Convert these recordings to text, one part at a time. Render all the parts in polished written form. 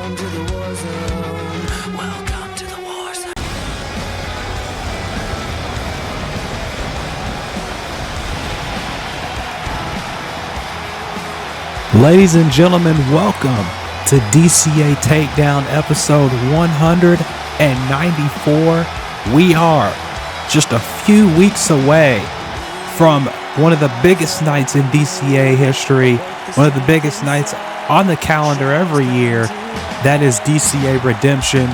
Welcome to the war zone. Welcome to the war zone. Ladies and gentlemen, welcome to DCA Takedown episode 194. We are just a few weeks away from one of the biggest nights in DCA history, one of the biggest nights on the calendar every year. That is DCA Redemption.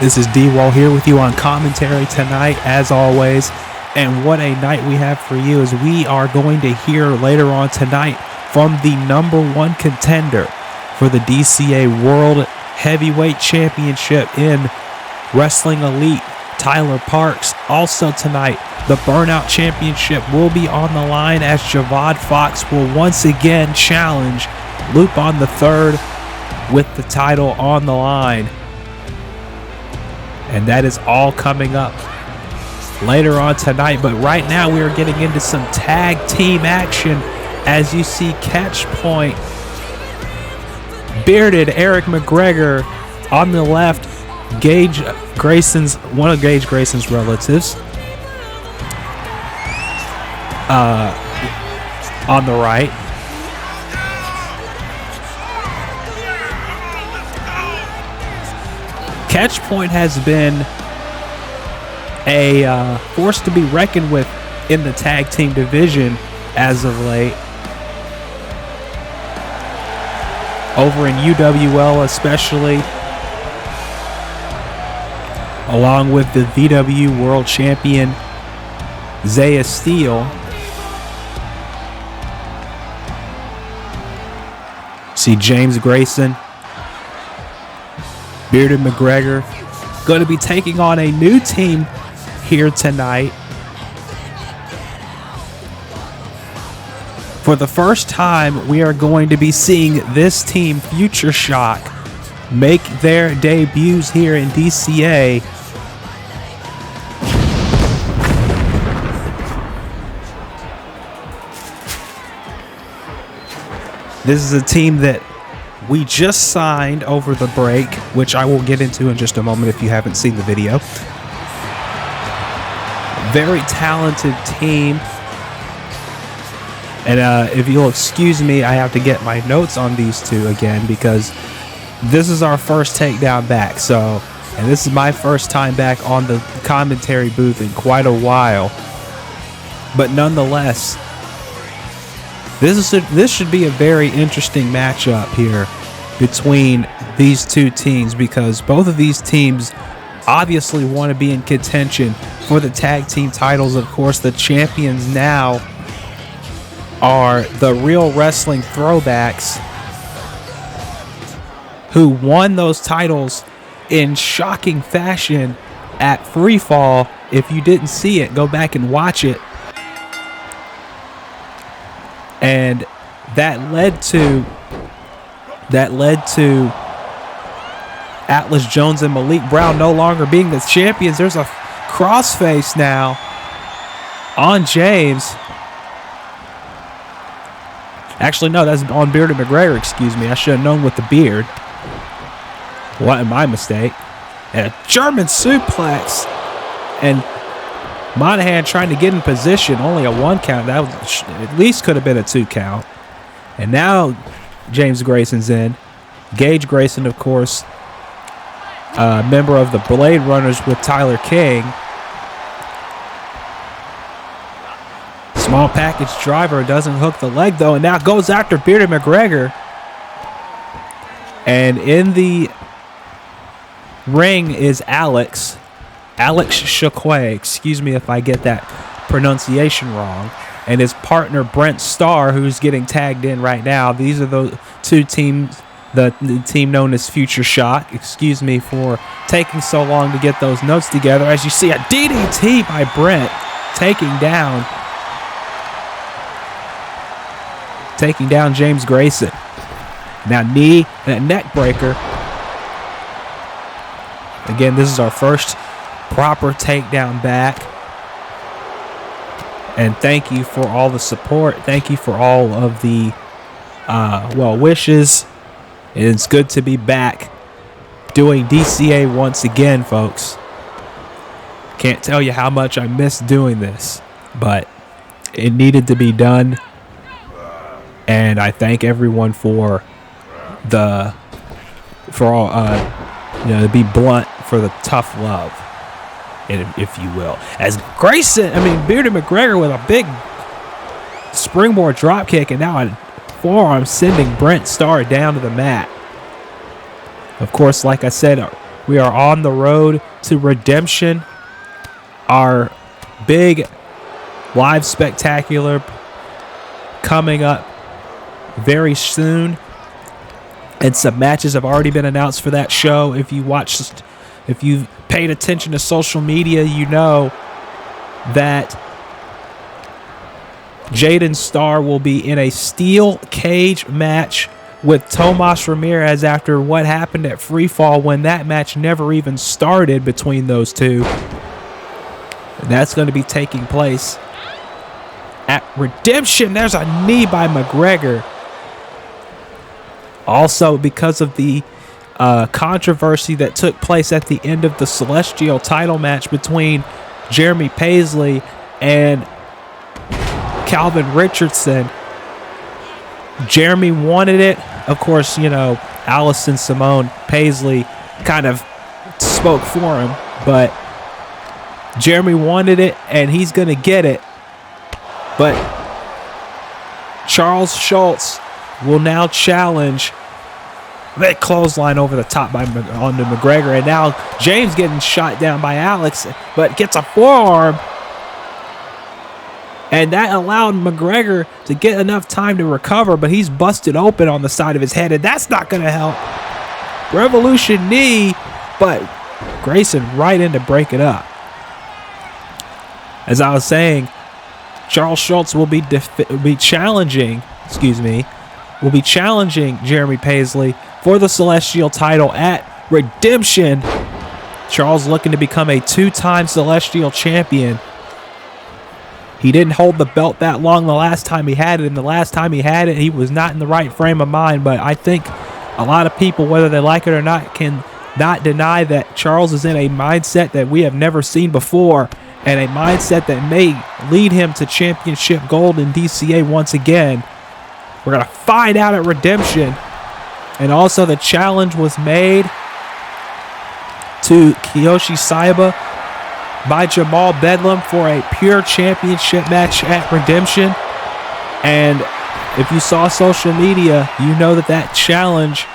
This is D-Wall here with you on commentary tonight, as always. And what a night we have for you, as we are going to hear later on tonight from the number one contender for the DCA World Heavyweight Championship in Wrestling Elite, Tyler Parks. Also tonight, the Burnout Championship will be on the line as Javad Fox will once again challenge Lupin the Third with the title on the line. And that is all coming up later on tonight. But right now we are getting into some tag team action as you see Catch Point, bearded Eric McGregor on the left, one of Gage Grayson's relatives on the right. Catch Point has been a force to be reckoned with in the tag team division as of late. Over in UWL especially, along with the VW World Champion Zaya Steele. See James Grayson, bearded McGregor, going to be taking on a new team here tonight. For the first time, we are going to be seeing this team, Futureshock, make their debuts here in DCA. This is a team that we just signed over the break, which I will get into in just a moment if you haven't seen the video. Very talented team. And if you'll excuse me, I have to get my notes on these two again because this is our first takedown back. And this is my first time back on the commentary booth in quite a while. But nonetheless, this should be a very interesting matchup here between these two teams, because both of these teams obviously want to be in contention for the tag team titles. Of course, the champions now are the Real Wrestling Throwbacks, who won those titles in shocking fashion at Freefall. If you didn't see it, go back and watch it. And that led to Atlas Jones and Malik Brown no longer being the champions. There's a crossface now on James. Actually, no, that's on Bearded McGregor, excuse me. I should have known with the beard. What my mistake. And a German suplex. And Monahan trying to get in position. Only a 1 count. That was, at least could have been a 2 count. And now James Grayson's in. Gage Grayson, of course, member of the Blade Runners with Tyler King. Small package driver doesn't hook the leg though, and now goes after Bearded McGregor. And in the ring is Alex Chouwa, excuse me if I get that pronunciation wrong, and his partner Brent Starr, who's getting tagged in right now. These are the two teams, the team known as Futureshock. Excuse me for taking so long to get those notes together. As you see, a DDT by Brent taking down James Grayson. Now knee and a neck breaker. Again, this is our first proper takedown back. And thank you for all the support. Thank you for all of the well wishes It's good to be back doing DCA once again, folks. Can't tell you how much I miss doing this, but it needed to be done. And I thank everyone for to be blunt, for the tough love, if you will. As Bearded McGregor with a big springboard drop kick, and now a forearm sending Brent Starr down to the mat. Of course, like I said, we are on the road to Redemption. Our big live spectacular coming up very soon. And some matches have already been announced for that show. If you've paid attention to social media, you know that Jaden Starr will be in a steel cage match with Tomas Ramirez after what happened at Freefall, when that match never even started between those two. And that's going to be taking place at Redemption. There's a knee by McGregor. Also, because of the controversy that took place at the end of the Celestial title match between Jeremy Paisley and Calvin Richardson, Jeremy wanted it. Of course, Allison Simone Paisley kind of spoke for him, but Jeremy wanted it, and he's going to get it. But Charles Schultz will now challenge that clothesline over the top onto McGregor. And now James getting shot down by Alex, but gets a forearm. And that allowed McGregor to get enough time to recover, but he's busted open on the side of his head, and that's not going to help. Revolution knee, but Grayson right in to break it up. As I was saying, Charles Schultz will be challenging Jeremy Paisley for the Celestial title at Redemption. Charles looking to become a 2-time Celestial champion. He didn't hold the belt that long the last time he had it, and the last time he had it, he was not in the right frame of mind. But I think a lot of people, whether they like it or not, can not deny that Charles is in a mindset that we have never seen before, and a mindset that may lead him to championship gold in DCA once again. We're going to find out at Redemption. And also the challenge was made to Kiyoshi Saiba by Jamal Bedlam for a pure championship match at Redemption. And if you saw social media, you know that challenge,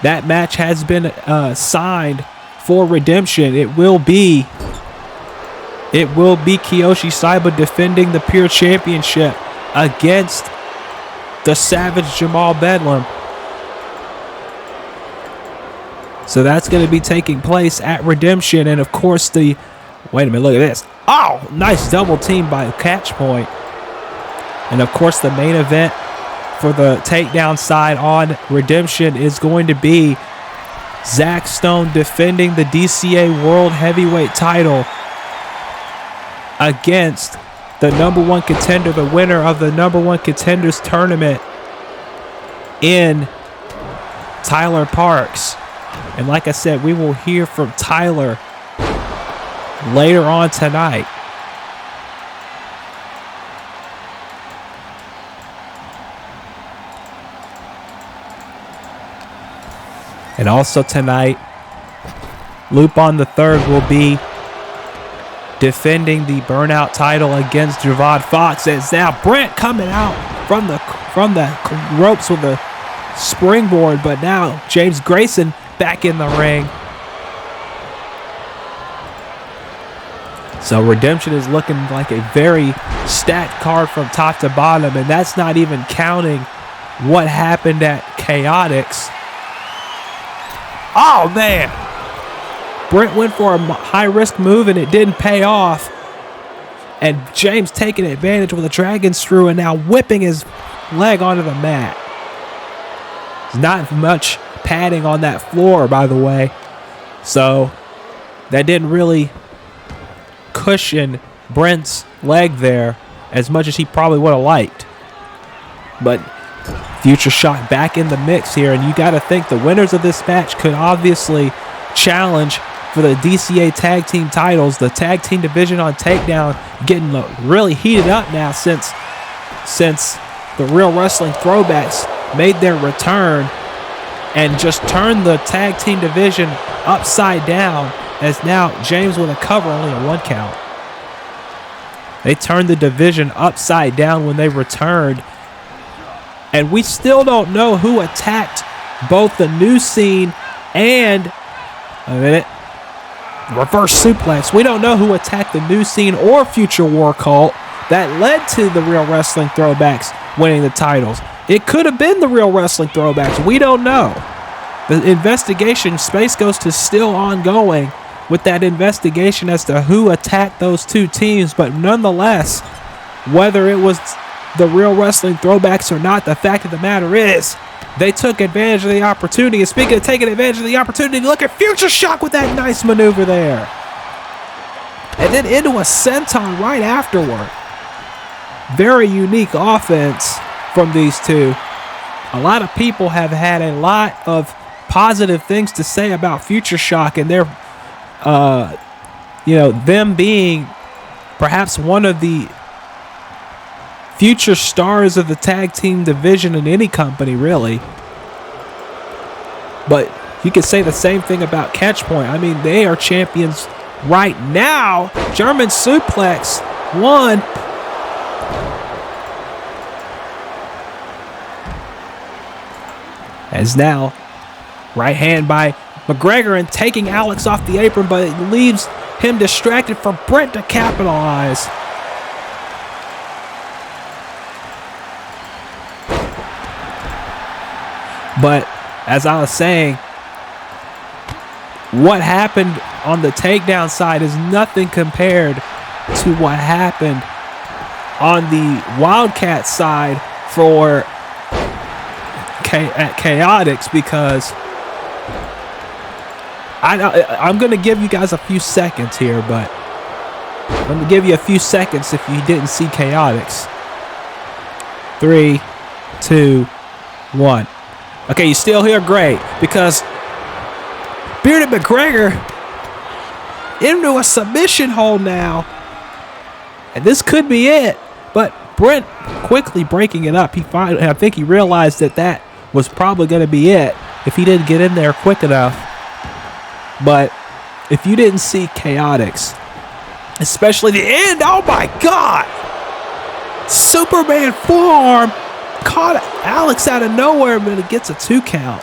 that match has been signed for Redemption. It will be Kiyoshi Saiba defending the pure championship against the Savage Jamal Bedlam. So that's going to be taking place at Redemption. And of course wait a minute, look at this. Oh, nice double team by Catchpoint. And of course the main event for the Takedown side on Redemption is going to be Zach Stone defending the DCA World Heavyweight title against the #1 contender, the winner of the #1 contenders tournament in Tyler Parks. And like I said, we will hear from Tyler later on tonight. And also tonight, Lupin the Third will be defending the Burnout title against Javad Fox. It's now Brent coming out from the ropes with a springboard, but now James Grayson back in the ring. So Redemption is looking like a very stacked card from top to bottom, and that's not even counting what happened at Chaotix. Oh, man. Brent went for a high-risk move, and it didn't pay off. And James taking advantage with a dragon screw and now whipping his leg onto the mat. There's not much padding on that floor, by the way. So that didn't really cushion Brent's leg there as much as he probably would have liked. But if Futureshock back in the mix here, and you got to think the winners of this match could obviously challenge for the DCA tag team titles. The tag team division on Takedown getting really heated up now since the Real Wrestling Throwbacks made their return and just turned the tag team division upside down, as now James with a cover, only a 1 count. They turned the division upside down when they returned. And we still don't know who attacked both the New Scene and, reverse suplex. We don't know who attacked the New Scene or Future War Cult that led to the Real Wrestling Throwbacks winning the titles. It could have been the Real Wrestling Throwbacks. We don't know. The investigation, Space Ghost, is still ongoing with that investigation as to who attacked those two teams. But nonetheless, whether it was the Real Wrestling Throwbacks or not, the fact of the matter is they took advantage of the opportunity. And speaking of taking advantage of the opportunity, look at Futureshock with that nice maneuver there. And then into a senton right afterward. Very unique offense from these two. A lot of people have had a lot of positive things to say about Futureshock and their, them being perhaps one of the future stars of the tag team division in any company, really. But you could say the same thing about Catchpoint. I mean, they are champions right now. German suplex, 1. As now, right hand by McGregor and taking Alex off the apron, but it leaves him distracted for Brent to capitalize. But as I was saying, what happened on the Takedown side is nothing compared to what happened on the Wildcat side for at Chaotix, because I'm going to give you guys a few seconds here, but I'm going to give you a few seconds if you didn't see Chaotix. 3, 2, 1. Okay, you still here? Great, because Bearded McGregor into a submission hold now, and this could be it. But Brent quickly breaking it up. I think he realized that was probably going to be it if he didn't get in there quick enough. But if you didn't see Chaotix, especially the end, oh my God! Superman forearm caught Alex out of nowhere, but it gets a 2 count.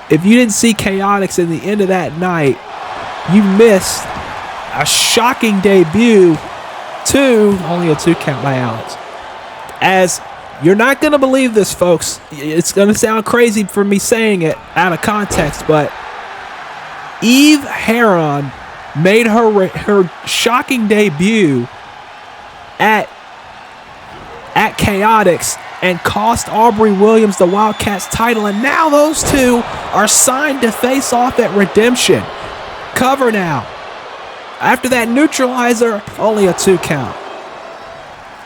If you didn't see Chaotix in the end of that night, you missed a shocking debut. 2, only a 2 count by Alex. As you're not going to believe this, folks. It's going to sound crazy for me saying it out of context, but Eve Heron made her shocking debut at Chaotix and cost Aubrey Williams the Wildcats title, and now those two are signed to face off at Redemption. Cover now. After that neutralizer, only a 2 count.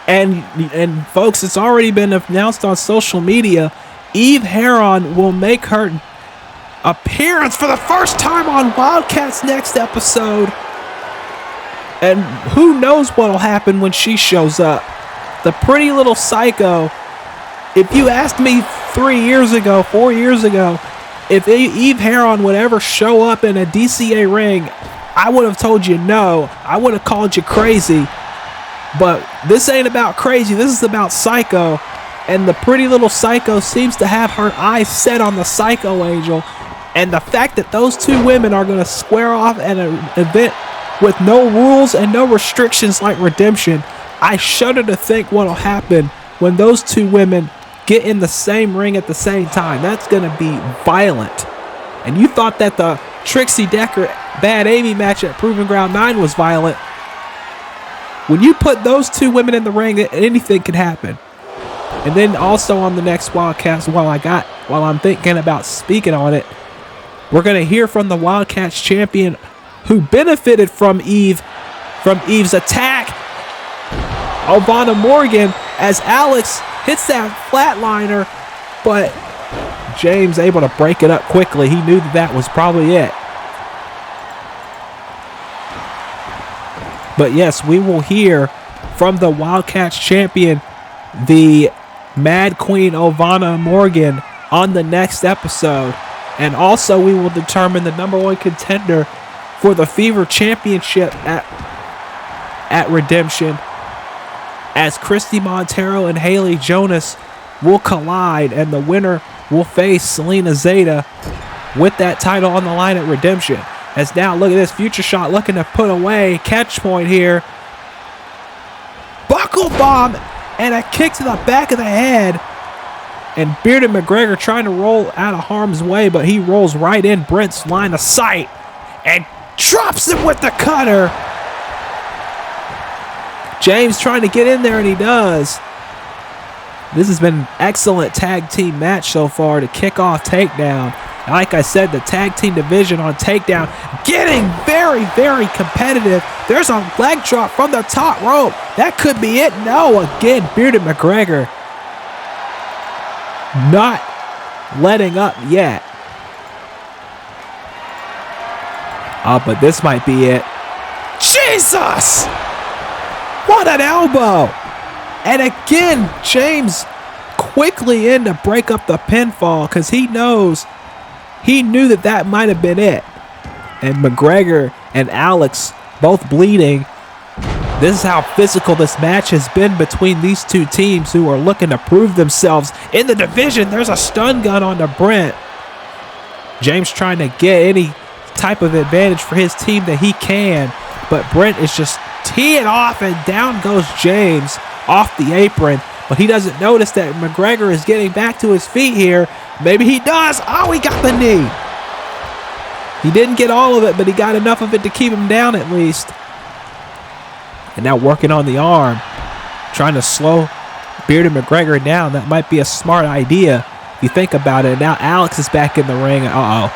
And folks, it's already been announced on social media, Eve Heron will make her appearance for the first time on Wildcats next episode. And who knows what'll happen when she shows up. The pretty little psycho. If you asked me 4 years ago, if Eve Heron would ever show up in a DCA ring, I would have told you no. I would have called you crazy. But this ain't about crazy. This is about psycho. And the pretty little psycho seems to have her eyes set on the Psycho Angel. And the fact that those two women are going to square off at an event with no rules and no restrictions like Redemption, I shudder to think what will happen when those two women get in the same ring at the same time. That's going to be violent. And you thought that the Trixie Decker Bad Amy match at Proving Ground 9 was violent. When you put those two women in the ring, anything can happen. And then also on the next Wildcats, while I'm thinking about speaking on it, we're going to hear from the Wildcats champion who benefited from Eve's attack, Alvana Morgan, as Alex hits that flatliner, but James able to break it up quickly. He knew that was probably it. But yes, we will hear from the Wildcats champion, the Mad Queen Ovana Morgan, on the next episode. And also we will determine the #1 contender for the Fever Championship at Redemption, as Christy Montero and Haley Jonas will collide, and the winner will face Selena Zeta with that title on the line at Redemption. As now, look at this, Futureshock looking to put away, catch point here. Buckle bomb and a kick to the back of the head. And Bearded McGregor trying to roll out of harm's way, but he rolls right in Brent's line of sight and drops him with the cutter. James trying to get in there, and he does. This has been an excellent tag team match so far to kick off Takedown. Like I said, the tag team division on Takedown getting very, very competitive. There's a leg drop from the top rope. That could be it. No, again, Bearded McGregor not letting up yet. Oh, but this might be it. Jesus! What an elbow! And again, James quickly in to break up the pinfall because he knew that might have been it. And McGregor and Alex both bleeding. This is how physical this match has been between these two teams who are looking to prove themselves in the division. There's a stun gun on to Brent. James trying to get any type of advantage for his team that he can, but Brent is just teeing off, and down goes James off the apron, but he doesn't notice that McGregor is getting back to his feet here. Maybe he does. Oh, he got the knee. He didn't get all of it, but he got enough of it to keep him down at least. And now working on the arm, trying to slow Bearded McGregor down. That might be a smart idea if you think about it. Now Alex is back in the ring. Uh-oh.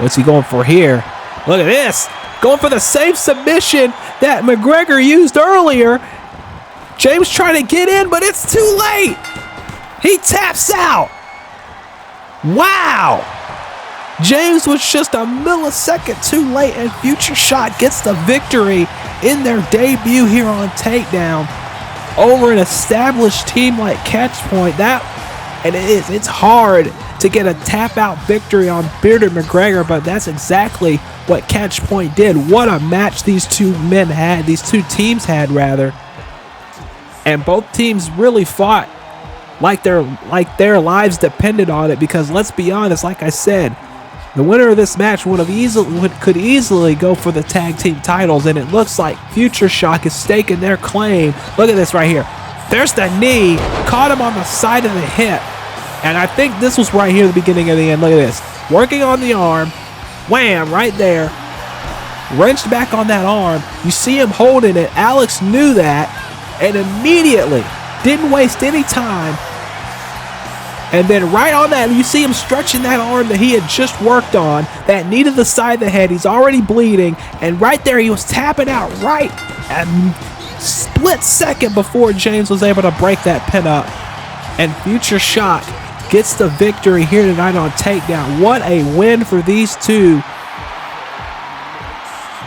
What's he going for here? Look at this. Going for the same submission that McGregor used earlier. James trying to get in, but it's too late. He taps out. Wow. James was just a millisecond too late, and Futureshock gets the victory in their debut here on Takedown over an established team like Catchpoint. It's hard to get a tap out victory on Bearded McGregor, but that's exactly what Catchpoint did. What a match these two teams had rather. And both teams really fought like their lives depended on it, because let's be honest, like I said, the winner of this match could easily go for the tag team titles, and it looks like Futureshock is staking their claim. Look at this right here. There's the knee, caught him on the side of the hip, and I think this was right here at the beginning of the end. Look at this. Working on the arm, wham, right there. Wrenched back on that arm. You see him holding it. Alex knew that, and immediately didn't waste any time. And then right on that, you see him stretching that arm that he had just worked on, that knee to the side of the head. He's already bleeding, and right there he was tapping out right a split second before James was able to break that pin up. And Futureshock gets the victory here tonight on Takedown. What a win for these two.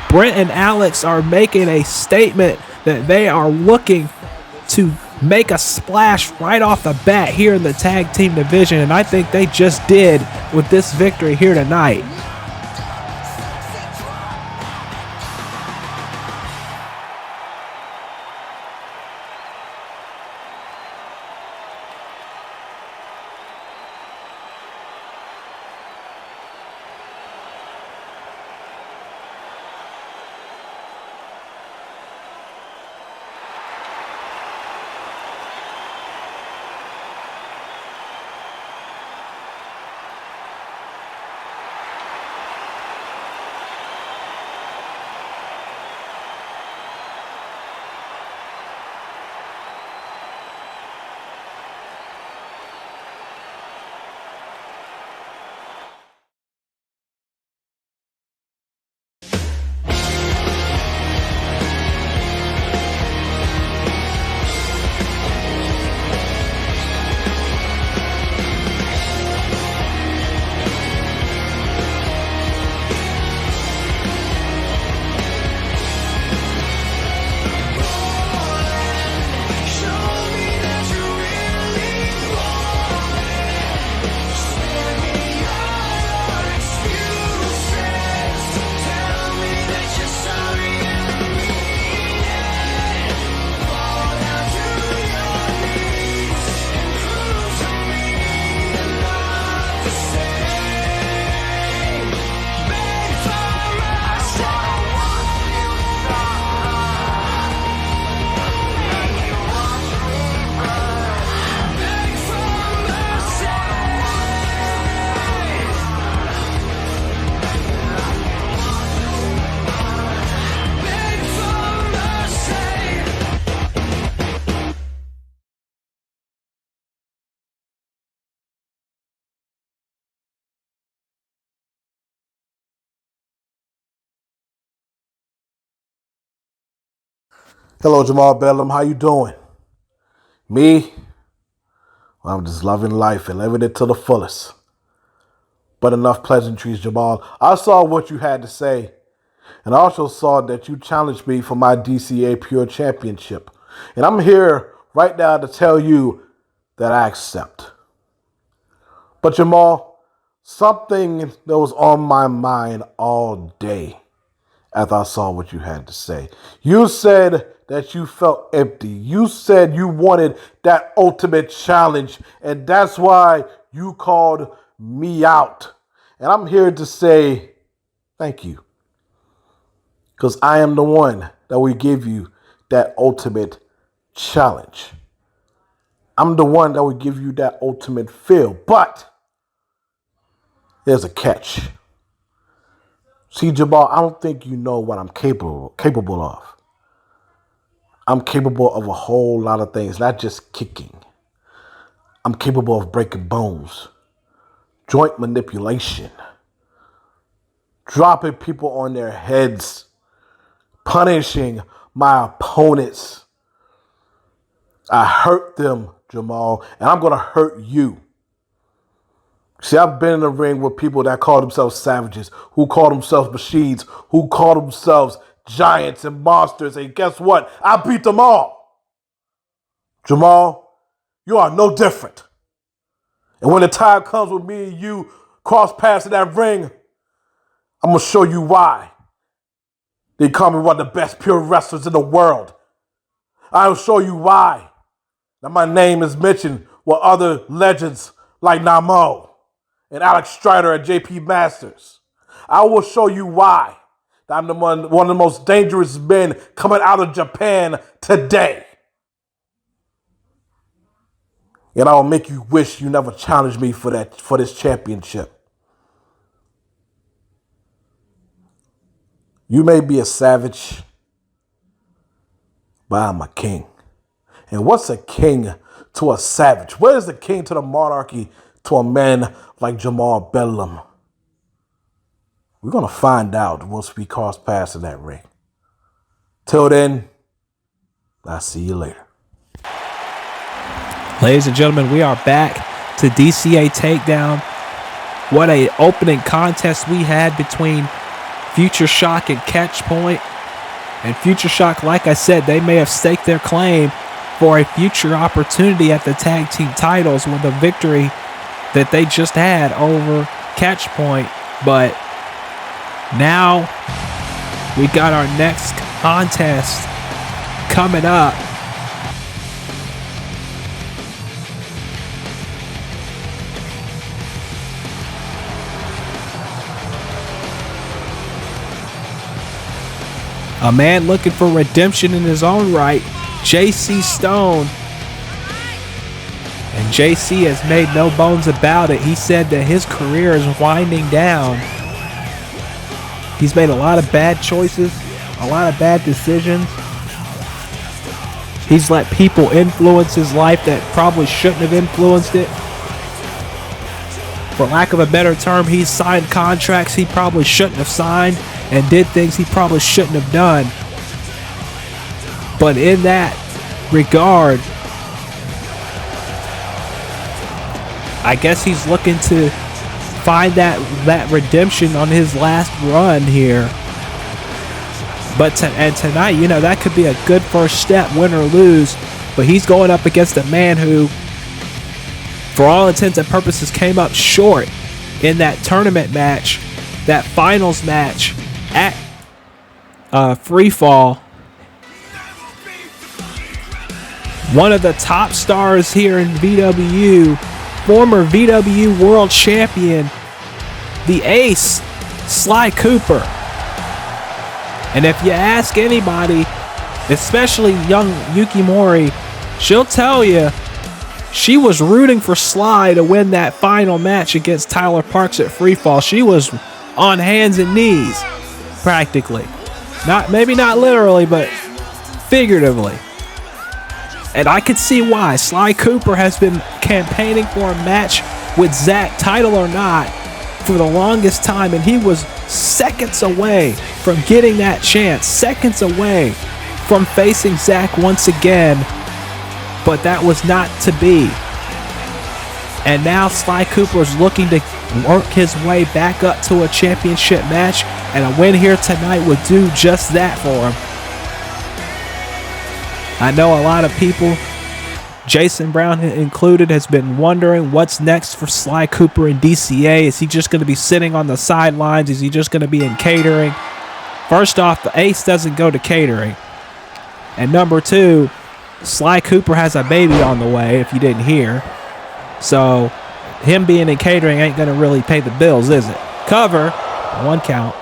Brent and Alex are making a statement that they are looking to make a splash right off the bat here in the tag team division, and I think they just did with this victory here tonight. Hello, Jamal Bedlam. How you doing? Me? Well, I'm just loving life and living it to the fullest. But enough pleasantries, Jamal. I saw what you had to say, and I also saw that you challenged me for my DCA Pure Championship. And I'm here right now to tell you that I accept. But Jamal, something that was on my mind all day after I saw what you had to say. You said that you felt empty. You said you wanted that ultimate challenge, and that's why you called me out. And I'm here to say thank you, because I am the one that will give you that ultimate challenge. I'm the one that will give you that ultimate feel. But there's a catch. See, Jamal, I don't think you know what I'm capable of. I'm capable of a whole lot of things, not just kicking. I'm capable of breaking bones, joint manipulation, dropping people on their heads, punishing my opponents. I hurt them, Jamal, and I'm going to hurt you. See, I've been in the ring with people that call themselves savages, who call themselves machines, who call themselves giants and monsters, and guess what? I beat them all. Jamal, you are no different. And when the time comes with me and you cross paths in that ring, I'm going to show you why. They call me one of the best pure wrestlers in the world. I'll show you why. Now my name is mentioned with other legends like Namo and Alex Strider and JP Masters. I will show you why I'm one of the most dangerous men coming out of Japan today. And I will make you wish you never challenged me for this championship. You may be a savage, but I'm a king. And what's a king to a savage? What is a king to the monarchy to a man like Jamal Bedlam? We're going to find out once we cross paths in that ring. Till then, I'll see you later. Ladies and gentlemen, we are back to DCA Takedown. What a opening contest we had between Futureshock and Catchpoint. And Futureshock, like I said, they may have staked their claim for a future opportunity at the tag team titles with a victory that they just had over Catchpoint. But now we got our next contest coming up. A man looking for redemption in his own right, JC Stone. And JC has made no bones about it. He said that his career is winding down. He's made a lot of bad choices, a lot of bad decisions. He's let people influence his life that probably shouldn't have influenced it. For lack of a better term, he's signed contracts he probably shouldn't have signed and did things he probably shouldn't have done. But in that regard, I guess he's looking to find that redemption on his last run here. But tonight, you know, that could be a good first step, win or lose. But he's going up against a man who, for all intents and purposes, came up short in that tournament match, that finals match at Freefall. One of the top stars here in VW, former VW World Champion, the Ace, Sly Cooper. And if you ask anybody, especially young Yuki Mori, she'll tell you she was rooting for Sly to win that final match against Tyler Parks at Freefall. She was on hands and knees, practically. Maybe not literally, but figuratively. And I could see why. Sly Cooper has been campaigning for a match with Zack, title or not, for the longest time, and he was seconds away from getting that chance, seconds away from facing Zach once again, but that was not to be. And now Sly Cooper is looking to work his way back up to a championship match, and a win here tonight would do just that for him. I know a lot of people, Jason Brown included, has been wondering what's next for Sly Cooper in DCA. Is he just going to be sitting on the sidelines? Is he just going to be in catering? First off, the ace doesn't go to catering. And number two, Sly Cooper has a baby on the way, if you didn't hear. So him being in catering ain't going to really pay the bills, is it? Cover. 1 count.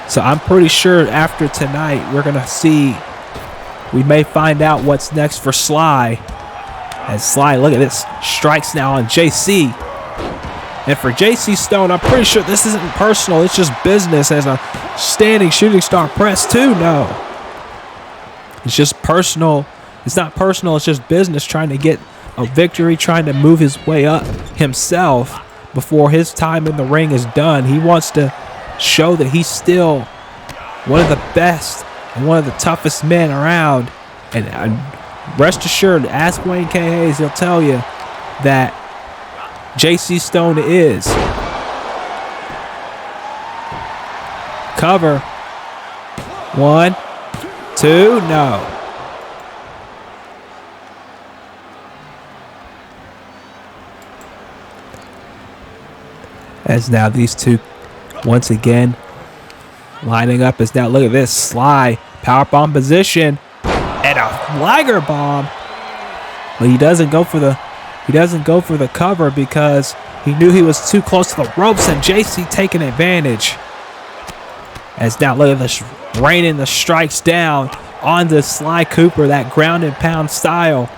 So I'm pretty sure after tonight, we're going to see, we may find out what's next for Sly. As Sly, look at this, strikes now on JC. And for JC Stone, I'm pretty sure this isn't personal. It's just business as a standing shooting star press too. No. It's just personal. It's not personal. It's just business, trying to get a victory, trying to move his way up himself before his time in the ring is done. He wants to show that he's still one of the best and one of the toughest men around. And rest assured, ask Wayne K. Hayes, he'll tell you that JC Stone is. Cover. 1, 2, no. As now these two once again lining up, as now look at this, Sly powerbomb position and a flagger bomb, but he doesn't go for the cover because he knew he was too close to the ropes, and JC taking advantage. As now look at this, raining the strikes down onto Sly Cooper, that ground and pound style.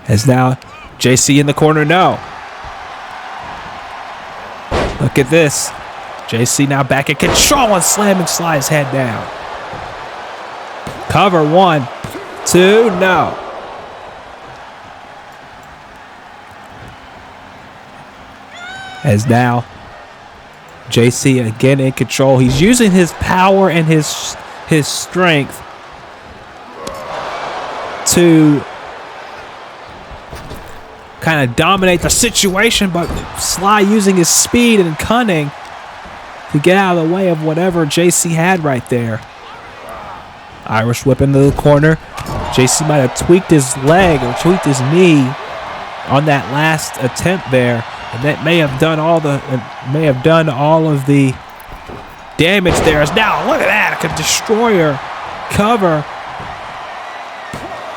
As now JC in the corner, no. Look at this. JC now back in control and slamming Sly's head down. Cover. 1, 2, no. As now JC again in control. He's using his power and his strength to kind of dominate the situation, but Sly using his speed and cunning to get out of the way of whatever JC had right there. Irish whip into the corner. JC might have tweaked his leg or tweaked his knee on that last attempt there, and that may have done all of the damage there. As now look at that, like a destroyer. Cover.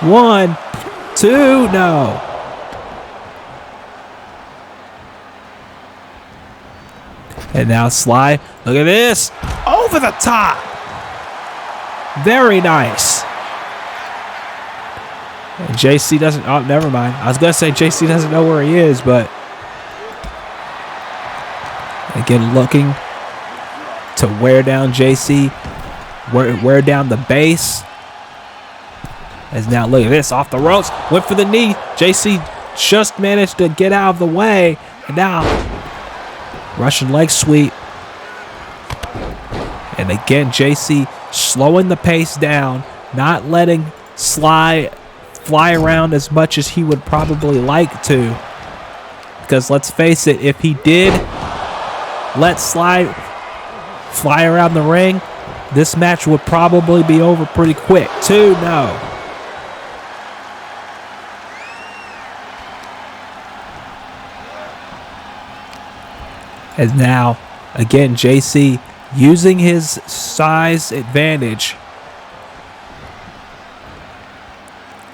1, 2, no. And now Sly, look at this, over the top. Very nice. And JC doesn't, oh, never mind. I was going to say JC doesn't know where he is, but again, looking to wear down JC, wear down the base. As now, look at this, off the ropes, went for the knee. JC just managed to get out of the way, and now Russian leg sweep. And again, JC slowing the pace down, not letting Sly fly around as much as he would probably like to. Because let's face it, if he did let Sly fly around the ring, this match would probably be over pretty quick. 2, no. And now, again, JC using his size advantage.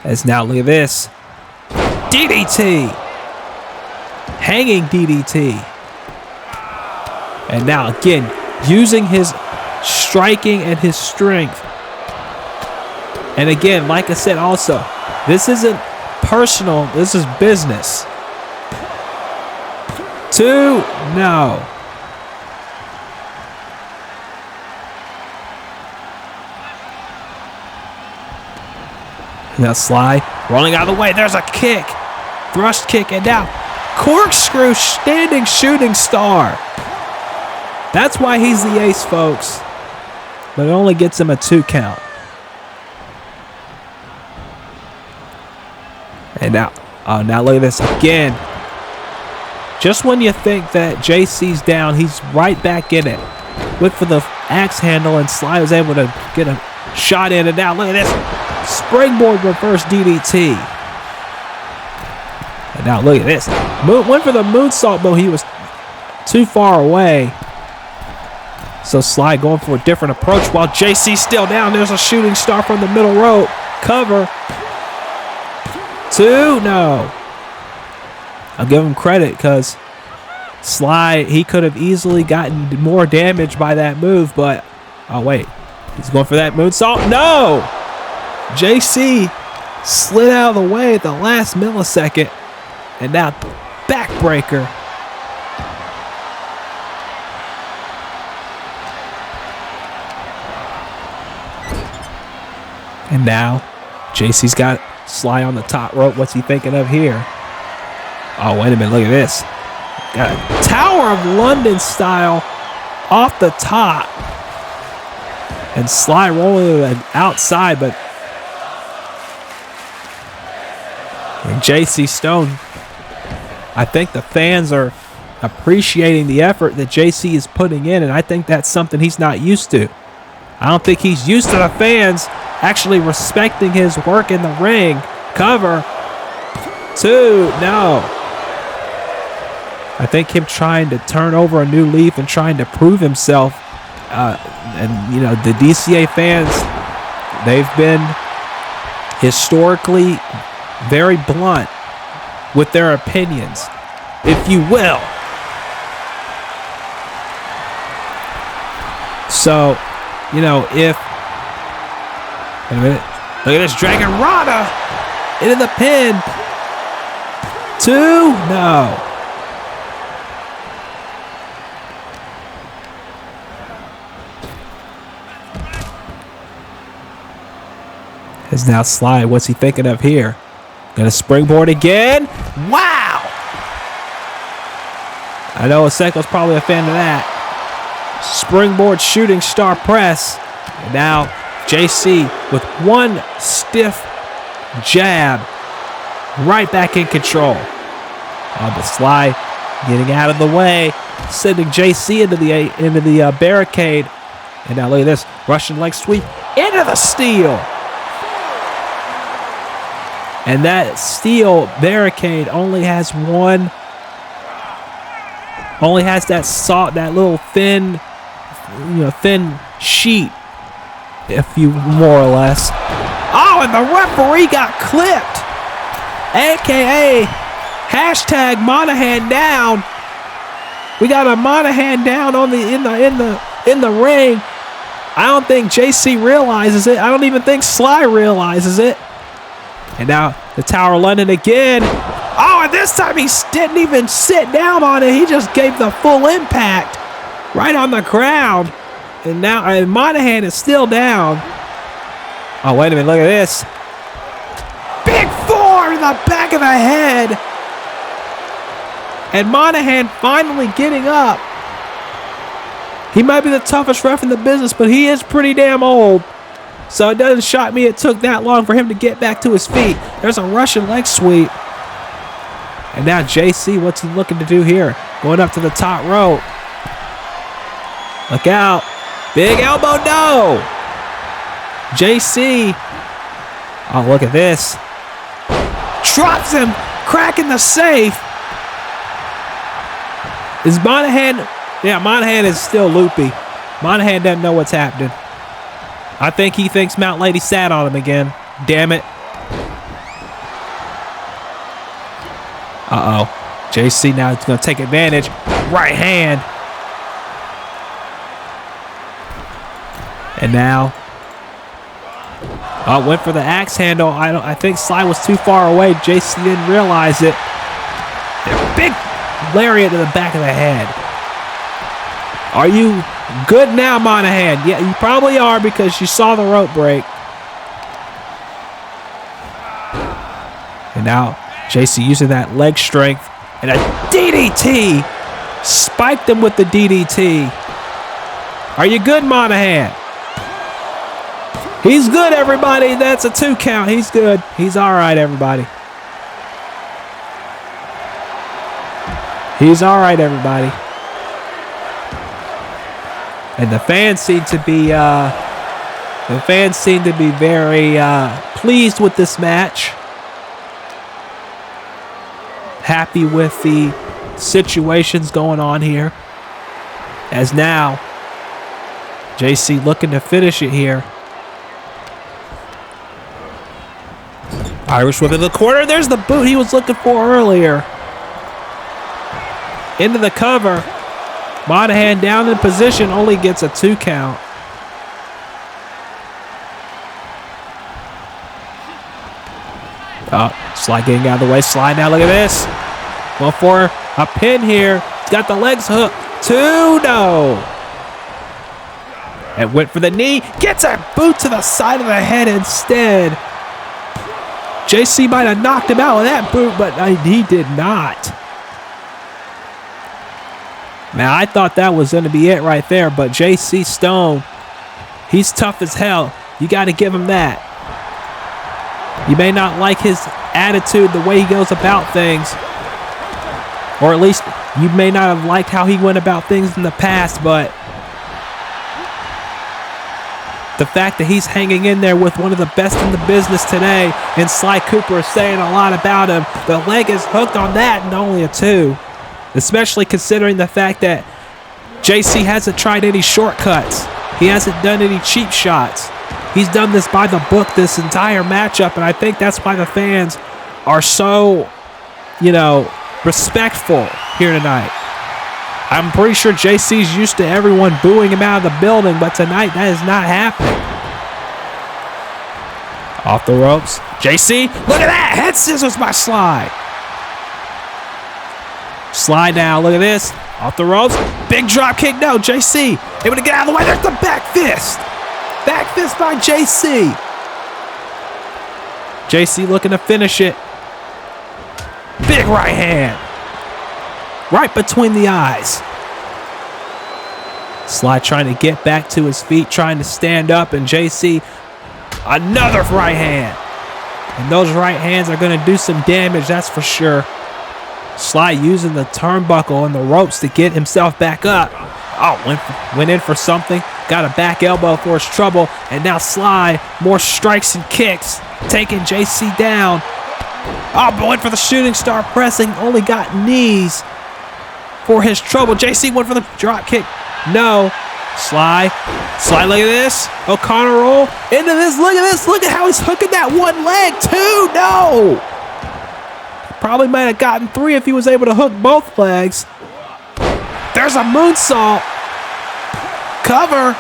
As now, look at this. DDT. Hanging DDT. And now, again, using his striking and his strength. And again, like I said also, this isn't personal, this is business. 2, no. Now Sly rolling out of the way. There's a kick. Thrust kick, and now corkscrew standing shooting star. That's why he's the ace, folks. But it only gets him a 2 count. And now look at this again. Just when you think that JC's down, he's right back in it. Went for the axe handle, and Sly was able to get a shot in. And now look at this. Springboard reverse DDT. And now look at this. Went for the moonsault, but he was too far away. So Sly going for a different approach while JC's still down. There's a shooting star from the middle rope. Cover. 2, no. I'll give him credit because Sly, he could have easily gotten more damage by that move, but, oh wait, he's going for that moonsault. No! JC slid out of the way at the last millisecond, and now backbreaker. And now JC's got Sly on the top rope. What's he thinking of here? Oh, wait a minute. Look at this. Got a Tower of London style off the top. And Sly rolling to the outside, but and JC Stone, I think the fans are appreciating the effort that JC is putting in, and I think that's something he's not used to. I don't think he's used to the fans actually respecting his work in the ring. Cover. 2, no. I think him trying to turn over a new leaf and trying to prove himself. And, you know, the DCA fans, they've been historically very blunt with their opinions, if you will. So, you know, if... Wait a minute. Look at this Dragon Rana into the pin. 2, no. As now Sly, what's he thinking of here? Gonna springboard again. Wow! I know Aseko's probably a fan of that. Springboard shooting star press. And now JC with one stiff jab, right back in control. But Sly getting out of the way, sending JC into the barricade. And now look at this Russian leg sweep into the steel. And that steel barricade only has that little thin, thin sheet, if you more or less. Oh, and the referee got clipped, aka hashtag Monahan down. We got a Monahan down in the ring. I don't think JC realizes it. I don't even think Sly realizes it. And now the Tower of London again. Oh, and this time he didn't even sit down on it. He just gave the full impact right on the ground. And now Monahan is still down. Oh, wait a minute. Look at this. Big 4 in the back of the head. And Monahan finally getting up. He might be the toughest ref in the business, but he is pretty damn old. So it doesn't shock me it took that long for him to get back to his feet. There's a Russian leg sweep. And now JC, what's he looking to do here? Going up to the top rope. Look out. Big elbow, no. JC. Oh, look at this. Drops him, cracking the safe. Is Monahan... Yeah, Monahan is still loopy. Monahan doesn't know what's happening. I think he thinks Mount Lady sat on him again. Damn it. Uh-oh. JC now is going to take advantage. Right hand. And now. Oh, went for the axe handle. I think Sly was too far away. JC didn't realize it. Big lariat to the back of the head. Are you good now, Monahan? Yeah, you probably are because you saw the rope break. And now JC using that leg strength And a DDT. Spiked him with the DDT. Are you good, Monahan? He's good, everybody. That's a 2 count. He's good. He's all right, everybody. He's all right, everybody. And the fans seem to be very pleased with this match. Happy with the situations going on here. As now, JC looking to finish it here. Irish whip in the corner. There's the boot he was looking for earlier. Into the cover. Monahan down in position, only gets a 2 count. Oh, Sly getting out of the way. Sly now, look at this. Going for a pin here. He's got the legs hooked. 2, no. And went for the knee. Gets a boot to the side of the head instead. JC might have knocked him out with that boot, but he did not. Now, I thought that was going to be it right there, but JC Stone, he's tough as hell. You got to give him that. You may not like his attitude, the way he goes about things, or at least you may not have liked how he went about things in the past, but the fact that he's hanging in there with one of the best in the business today, and Sly Cooper is saying a lot about him. The leg is hooked on that and only a 2. Especially considering the fact that JC hasn't tried any shortcuts. He hasn't done any cheap shots. He's done this by the book this entire matchup, and I think that's why the fans are so, respectful here tonight. I'm pretty sure JC's used to everyone booing him out of the building, but tonight that is not happening. Off the ropes. JC, look at that! Head scissors by Sly. Sly now, look at this. Off the ropes. Big drop kick. No, JC able to get out of the way. There's the back fist. Back fist by JC. JC looking to finish it. Big right hand. Right between the eyes. Sly trying to get back to his feet, trying to stand up, and JC, another right hand. And those right hands are going to do some damage, that's for sure. Sly using the turnbuckle and the ropes to get himself back up. Oh, went in for something. Got a back elbow for his trouble. And now Sly, more strikes and kicks, taking JC down. Oh, went for the shooting star pressing. Only got knees for his trouble. JC went for the drop kick. No. Sly, look at this. O'Connor roll into this. Look at this. Look at how he's hooking that one leg too. No. Probably might have gotten 3 if he was able to hook both legs. There's a moonsault. Cover.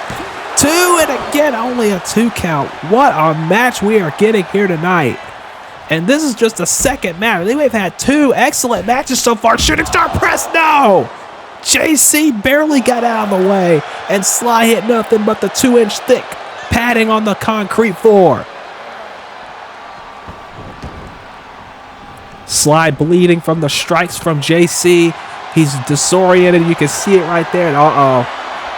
2, and again, only a 2 count. What a match we are getting here tonight. And this is just the second match. I think we've had 2 excellent matches so far. Shooting star press, no. JC barely got out of the way, and Sly hit nothing but the 2-inch thick padding on the concrete floor. Sly bleeding from the strikes from JC. He's disoriented. You can see it right there. And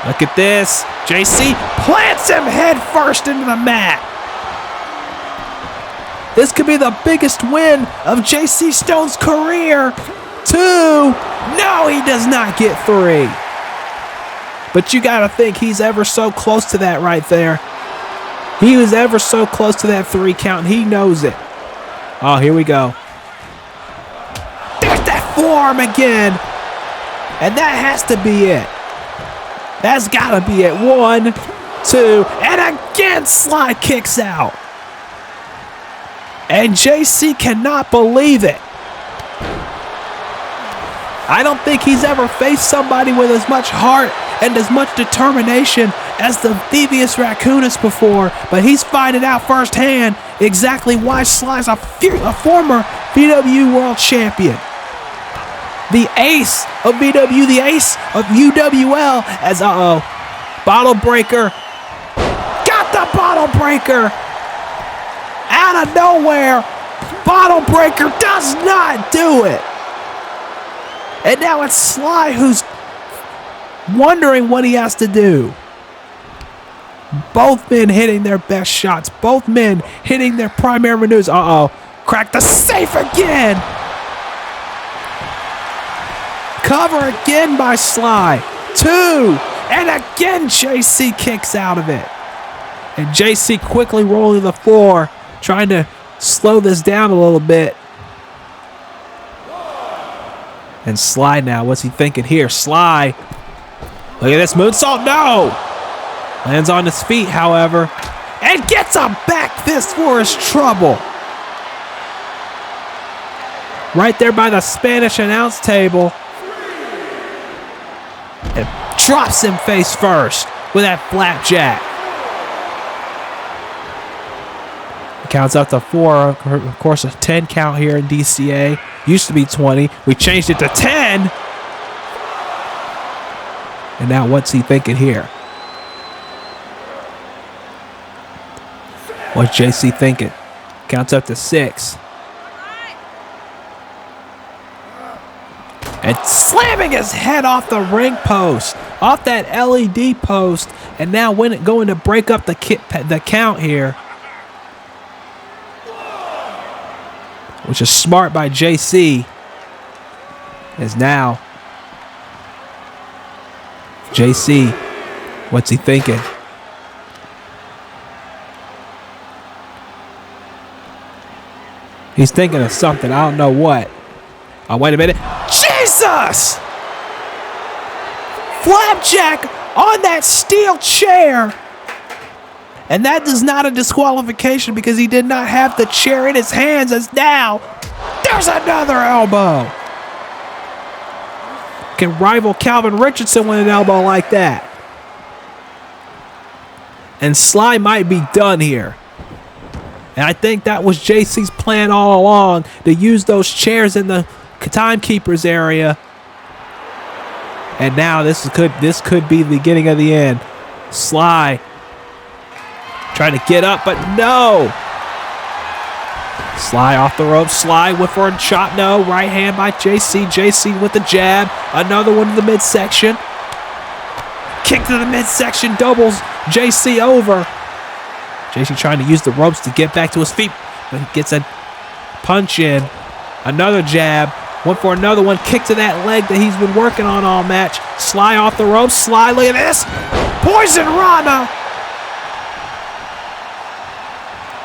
look at this. JC plants him head first into the mat. This could be the biggest win of JC Stone's career. 2. No, he does not get 3. But you got to think he's ever so close to that right there. He was ever so close to that 3 count, and he knows it. Oh, here we go. There's that forearm again. And that has to be it. That's got to be it. 1, 2, and again Sly kicks out. And JC cannot believe it. I don't think he's ever faced somebody with as much heart and as much determination as the Devious Raccoonus before, but he's finding out firsthand exactly why Sly's a former VW World Champion. The ace of VW, the ace of UWL, as bottle breaker. Got the bottle breaker. Out of nowhere, bottle breaker does not do it. And now it's Sly who's wondering what he has to do. Both men hitting their best shots. Both men hitting their primary maneuvers. Uh-oh. Crack the safe again. Cover again by Sly. 2. And again JC kicks out of it. And JC quickly rolling to the floor, trying to slow this down a little bit. And Sly now, what's he thinking here? Sly. Look at this moonsault. No. Lands on his feet, however. And gets a back fist for his trouble. Right there by the Spanish announce table. And drops him face first with that flapjack. Counts up to 4. Of course, a 10 count here in DCA. Used to be 20. We changed it to 10. And now what's he thinking here? What's JC thinking? Counts up to 6. And slamming his head off the ring post. Off that LED post. And now going to break up the count here. Which is smart by JC. Is now JC, what's he thinking? He's thinking of something. I don't know what. Oh, wait a minute. Jesus! Flapjack on that steel chair. And that is not a disqualification because he did not have the chair in his hands, as now there's another elbow. Can rival Calvin Richardson with an elbow like that. And Sly might be done here. And I think that was JC's plan all along, to use those chairs in the timekeepers area. And now this could be the beginning of the end. Sly trying to get up, but no. Sly off the rope. Sly with for a chop. No. Right hand by JC. JC with the jab. Another one to the midsection. Kick to the midsection. Doubles JC over. JC trying to use the ropes to get back to his feet, but he gets a punch in. Another jab. Went for another one. Kick to that leg that he's been working on all match. Sly off the ropes. Sly, look at this. Poison Rana.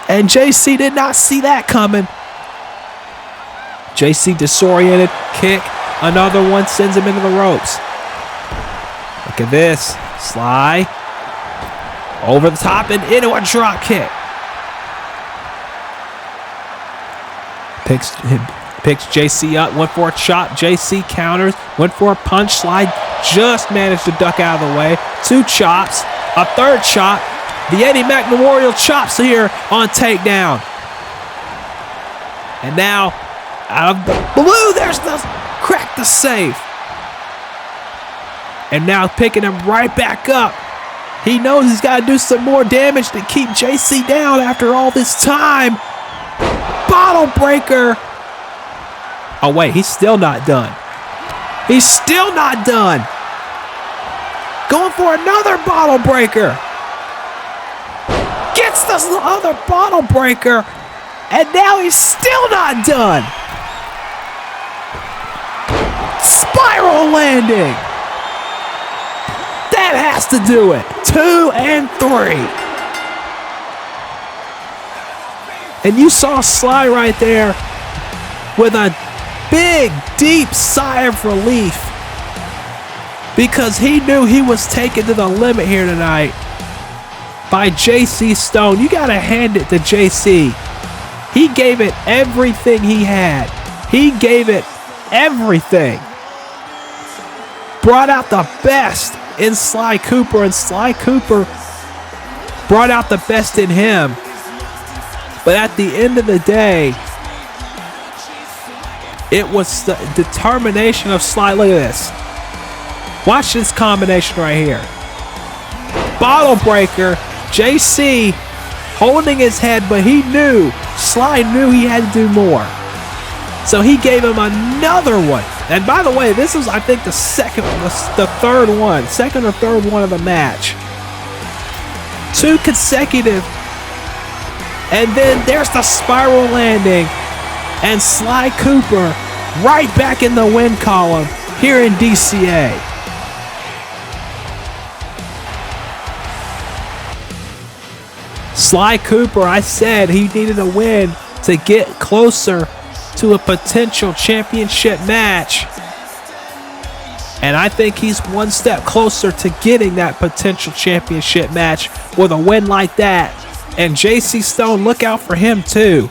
And JC did not see that coming. JC disoriented. Kick. Another one sends him into the ropes. Look at this. Sly. Over the top and into a drop kick. Picks JC up. Went for a chop. JC counters. Went for a punch. Sly just managed to duck out of the way. 2 chops. A 3rd chop. The Eddie Mac Memorial chops here on Takedown. And now, out of the blue, there's the crack the safe. And now picking him right back up. He knows he's got to do some more damage to keep JC down after all this time. Bottle breaker. Oh, wait, he's still not done. He's still not done. Going for another bottle breaker. Gets this other bottle breaker. And now he's still not done. Spiral landing. That has to do it. 2 and 3. And you saw Sly right there with a big, deep sigh of relief, because he knew he was taken to the limit here tonight by JC Stone. You got to hand it to JC. He gave it everything he had. He gave it everything. Brought out the best in Sly Cooper, and Sly Cooper brought out the best in him. But at the end of the day, it was the determination of Sly. Look at this. Watch this combination right here. Bottle breaker. JC holding his head, but he knew, Sly knew he had to do more. So he gave him another one. And by the way, this is, I think, the second or third one of the match. 2 consecutive. And then there's the spiral landing. And Sly Cooper right back in the win column here in DCA. Sly Cooper, I said he needed a win to get closer to a potential championship match. And I think he's one step closer to getting that potential championship match with a win like that. And JC Stone, look out for him too,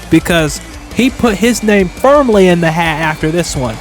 because he put his name firmly in the hat after this one.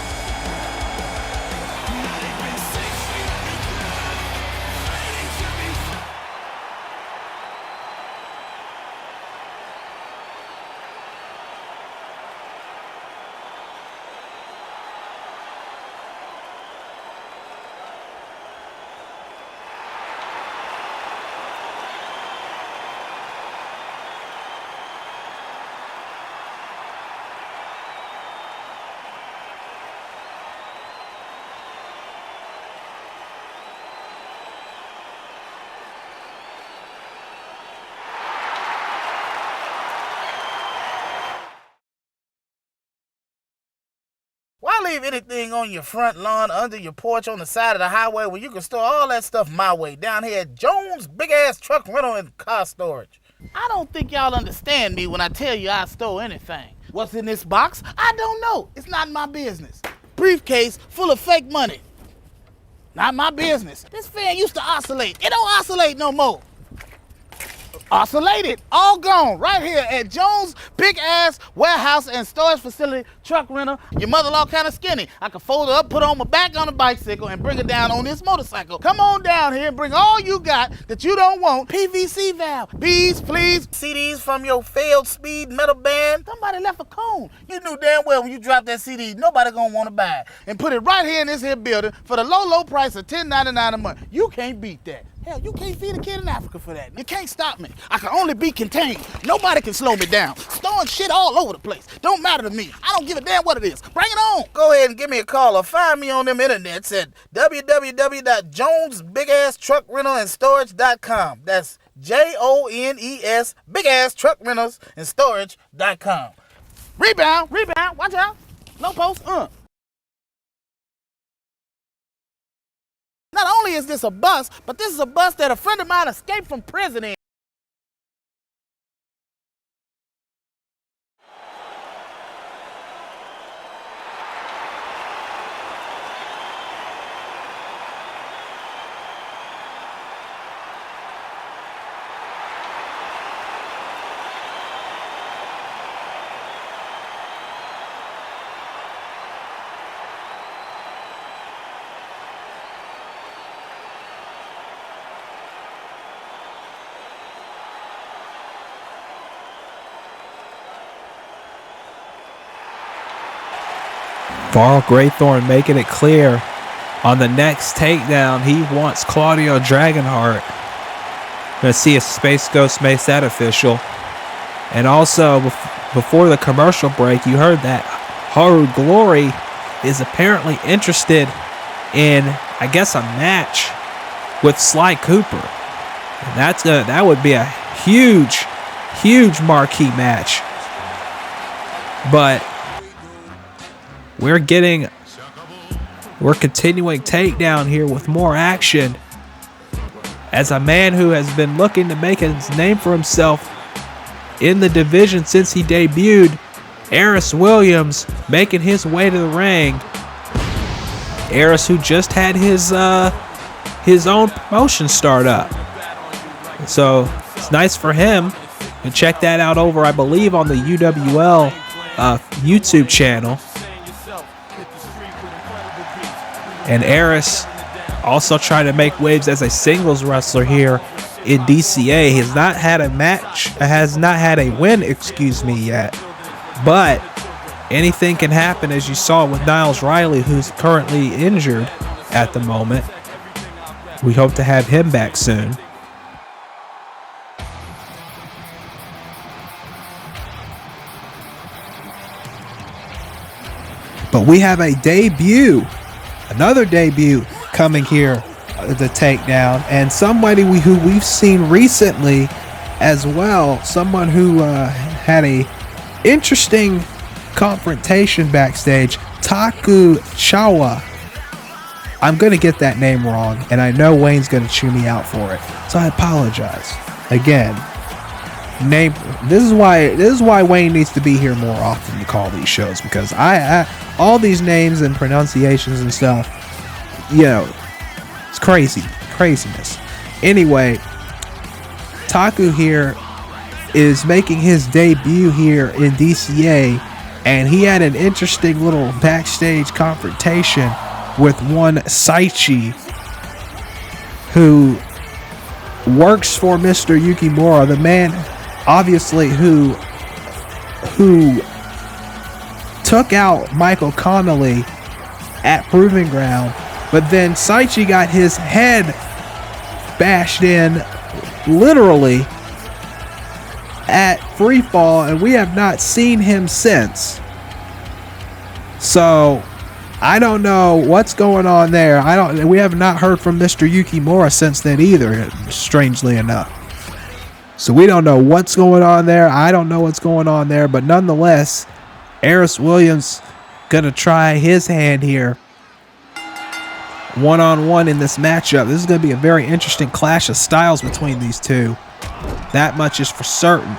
Why leave anything on your front lawn, under your porch, on the side of the highway when you can store all that stuff my way, down here at Jones' big-ass truck rental and car storage? I don't think y'all understand me when I tell you I stole anything. What's in this box? I don't know. It's not my business. Briefcase full of fake money. Not my business. This fan used to oscillate. It don't oscillate no more. Oscillated, all gone, right here at Jones' big-ass warehouse and storage facility, truck rental. Your mother-in-law kind of skinny. I can fold her up, put her on my back on a bicycle, and bring her down on this motorcycle. Come on down here and bring all you got that you don't want. PVC valve, bees, fleas, CDs from your failed speed metal band. Somebody left a cone. You knew damn well when you dropped that CD, nobody gonna want to buy it. And put it right here in this here building for the low, low price of $10.99 a month. You can't beat that. Hell, you can't feed a kid in Africa for that. You can't stop me. I can only be contained. Nobody can slow me down. Storing shit all over the place. Don't matter to me. I don't give a damn what it is. Bring it on. Go ahead and give me a call or find me on them internets at www.jonesbigasstruckrentalstorage.com. That's JONES bigasstruckrentalstorage.com. Rebound. Watch out. Low post. Not only is this a bus, but this is a bus that a friend of mine escaped from prison in. Varl Graythorne making it clear on the next takedown he wants Claudio Dragonheart. Gonna see if Space Ghost makes that official. And also before the commercial break, you heard that Haru Glory is apparently interested in, I guess, a match with Sly Cooper. And that would be a huge marquee match. But we're continuing Takedown here with more action as a man who has been looking to make his name for himself in the division since he debuted, Aris Williams, making his way to the ring. Aris, who just had his own promotion start up, so it's nice for him. And check that out over, I believe, on the UWL YouTube channel. And Aris also trying to make waves as a singles wrestler here in DCA. He has not had a win, yet. But anything can happen, as you saw with Niles Riley, who's currently injured at the moment. We hope to have him back soon. But we have a debut, another debut coming here, the Takedown, and somebody who we've seen recently as well. Someone who had a interesting confrontation backstage, Taku Chouwa. I'm going to get that name wrong, and I know Wayne's going to chew me out for it, so I apologize. Again, this is why Wayne needs to be here more often to call these shows, because I all these names and pronunciations and stuff, you know, it's craziness. Anyway, Taku here is making his debut here in DCA, and he had an interesting little backstage confrontation with one Saichi, who works for Mr. Yukimura, the man obviously who took out Michael Connolly at Proving Ground, but then Saichi got his head bashed in literally at Freefall, and we have not seen him since. So I don't know what's going on there. We have not heard from Mr. Yukimura since then either, strangely enough. So we don't know what's going on there. I don't know what's going on there, but nonetheless, Aris Williams gonna try his hand here one-on-one in this matchup. This is gonna be a very interesting clash of styles between these two. That much is for certain.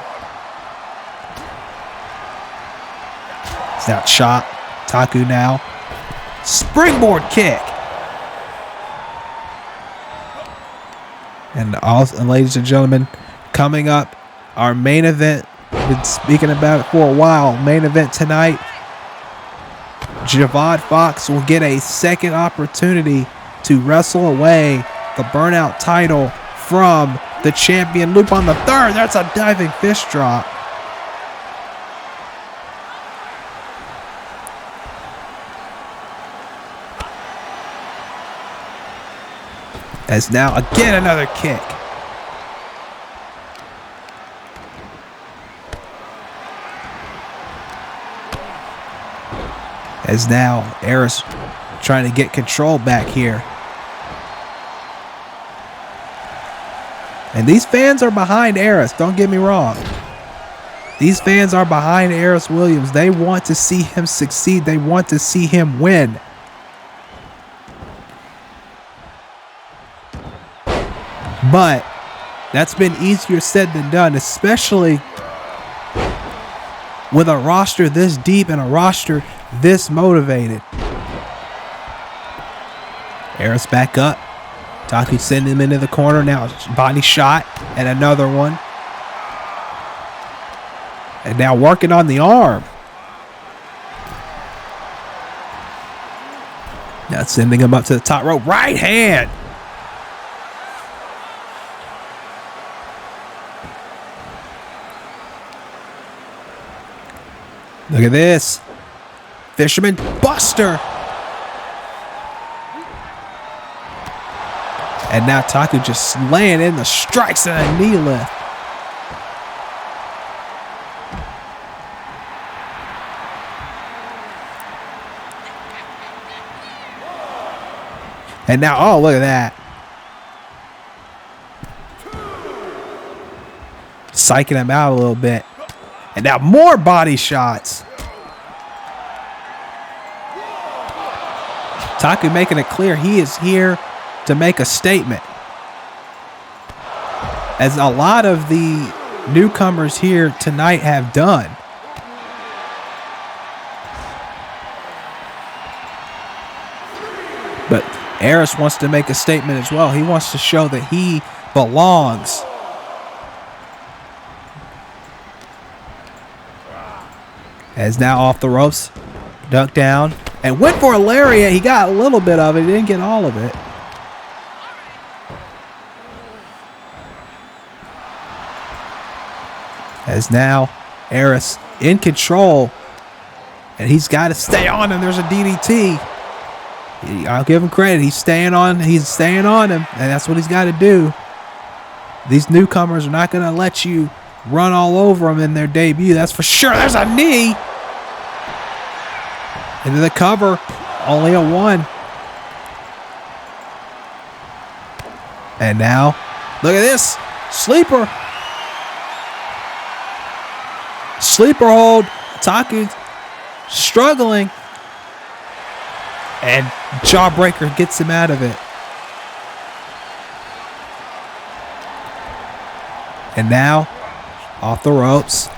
It's that shot. Taku now. Springboard kick. And ladies and gentlemen, coming up, our main event. Been speaking about it for a while. Main event tonight. Javad Fox will get a second opportunity to wrestle away the Burnout title from the champion Lupin the Third. That's a diving fist drop. As now again another kick. As now Aris trying to get control back here. And these fans are behind Aris, don't get me wrong. These fans are behind Aris Williams. They want to see him succeed. They want to see him win. But that's been easier said than done, especially with a roster this deep and a roster this motivated. Aris back up. Taku sending him into the corner. Now body shot and another one. And now working on the arm. Now sending him up to the top rope. Right hand. Look at this. Fisherman Buster. And now Taku just laying in the strikes and a knee lift. And now, oh, look at that. Psyching him out a little bit. And now more body shots. Taku making it clear he is here to make a statement. As a lot of the newcomers here tonight have done. But Aris wants to make a statement as well. He wants to show that he belongs. As now off the ropes, ducked down, and went for a lariat. He got a little bit of it. He didn't get all of it. As now Aris in control, and he's got to stay on him. There's a DDT. I'll give him credit. He's staying on him, and that's what he's got to do. These newcomers are not going to let you run all over them in their debut. That's for sure. There's a knee. Into the cover. Only a 1. And now, look at this. Sleeper. Sleeper hold. Taku struggling. And Jawbreaker gets him out of it. And now, off the ropes.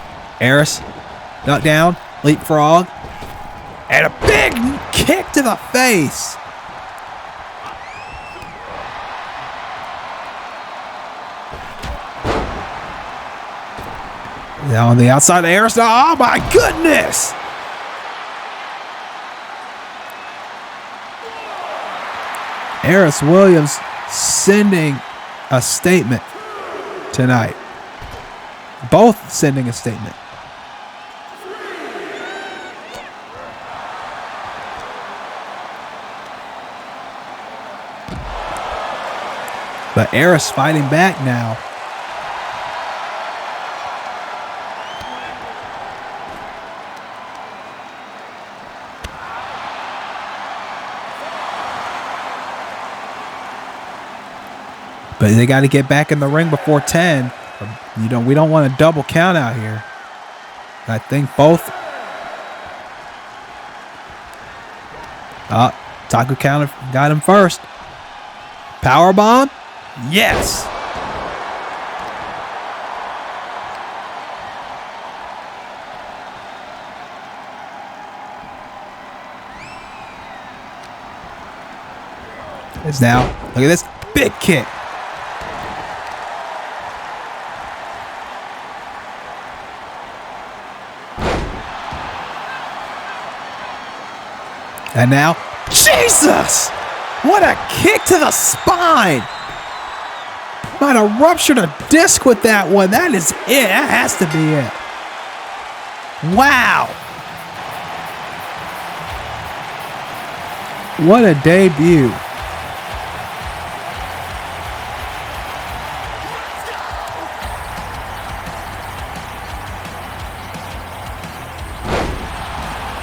Aris, knocked down, leapfrog. And a big kick to the face. Now on the outside, Aris. Oh my goodness! Aris Williams sending a statement tonight. Both sending a statement. But Aris fighting back now. But they got to get back in the ring before 10. We don't want a double count out here. I think both. Taku counter got him first. Powerbomb. Yes. It's now. Look at this big kick. And now, Jesus! What a kick to the spine! Might have ruptured a disc with that one. That is it. That has to be it. Wow. What a debut.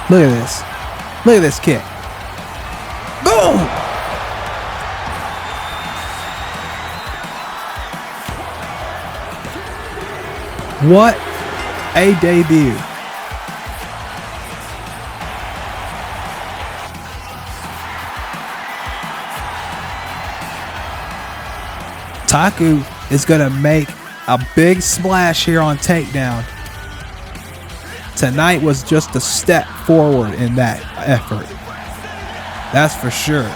Look at this. Look at this kick. Boom! What a debut. Taku is going to make a big splash here on Takedown. Tonight was just a step forward in that effort. That's for sure.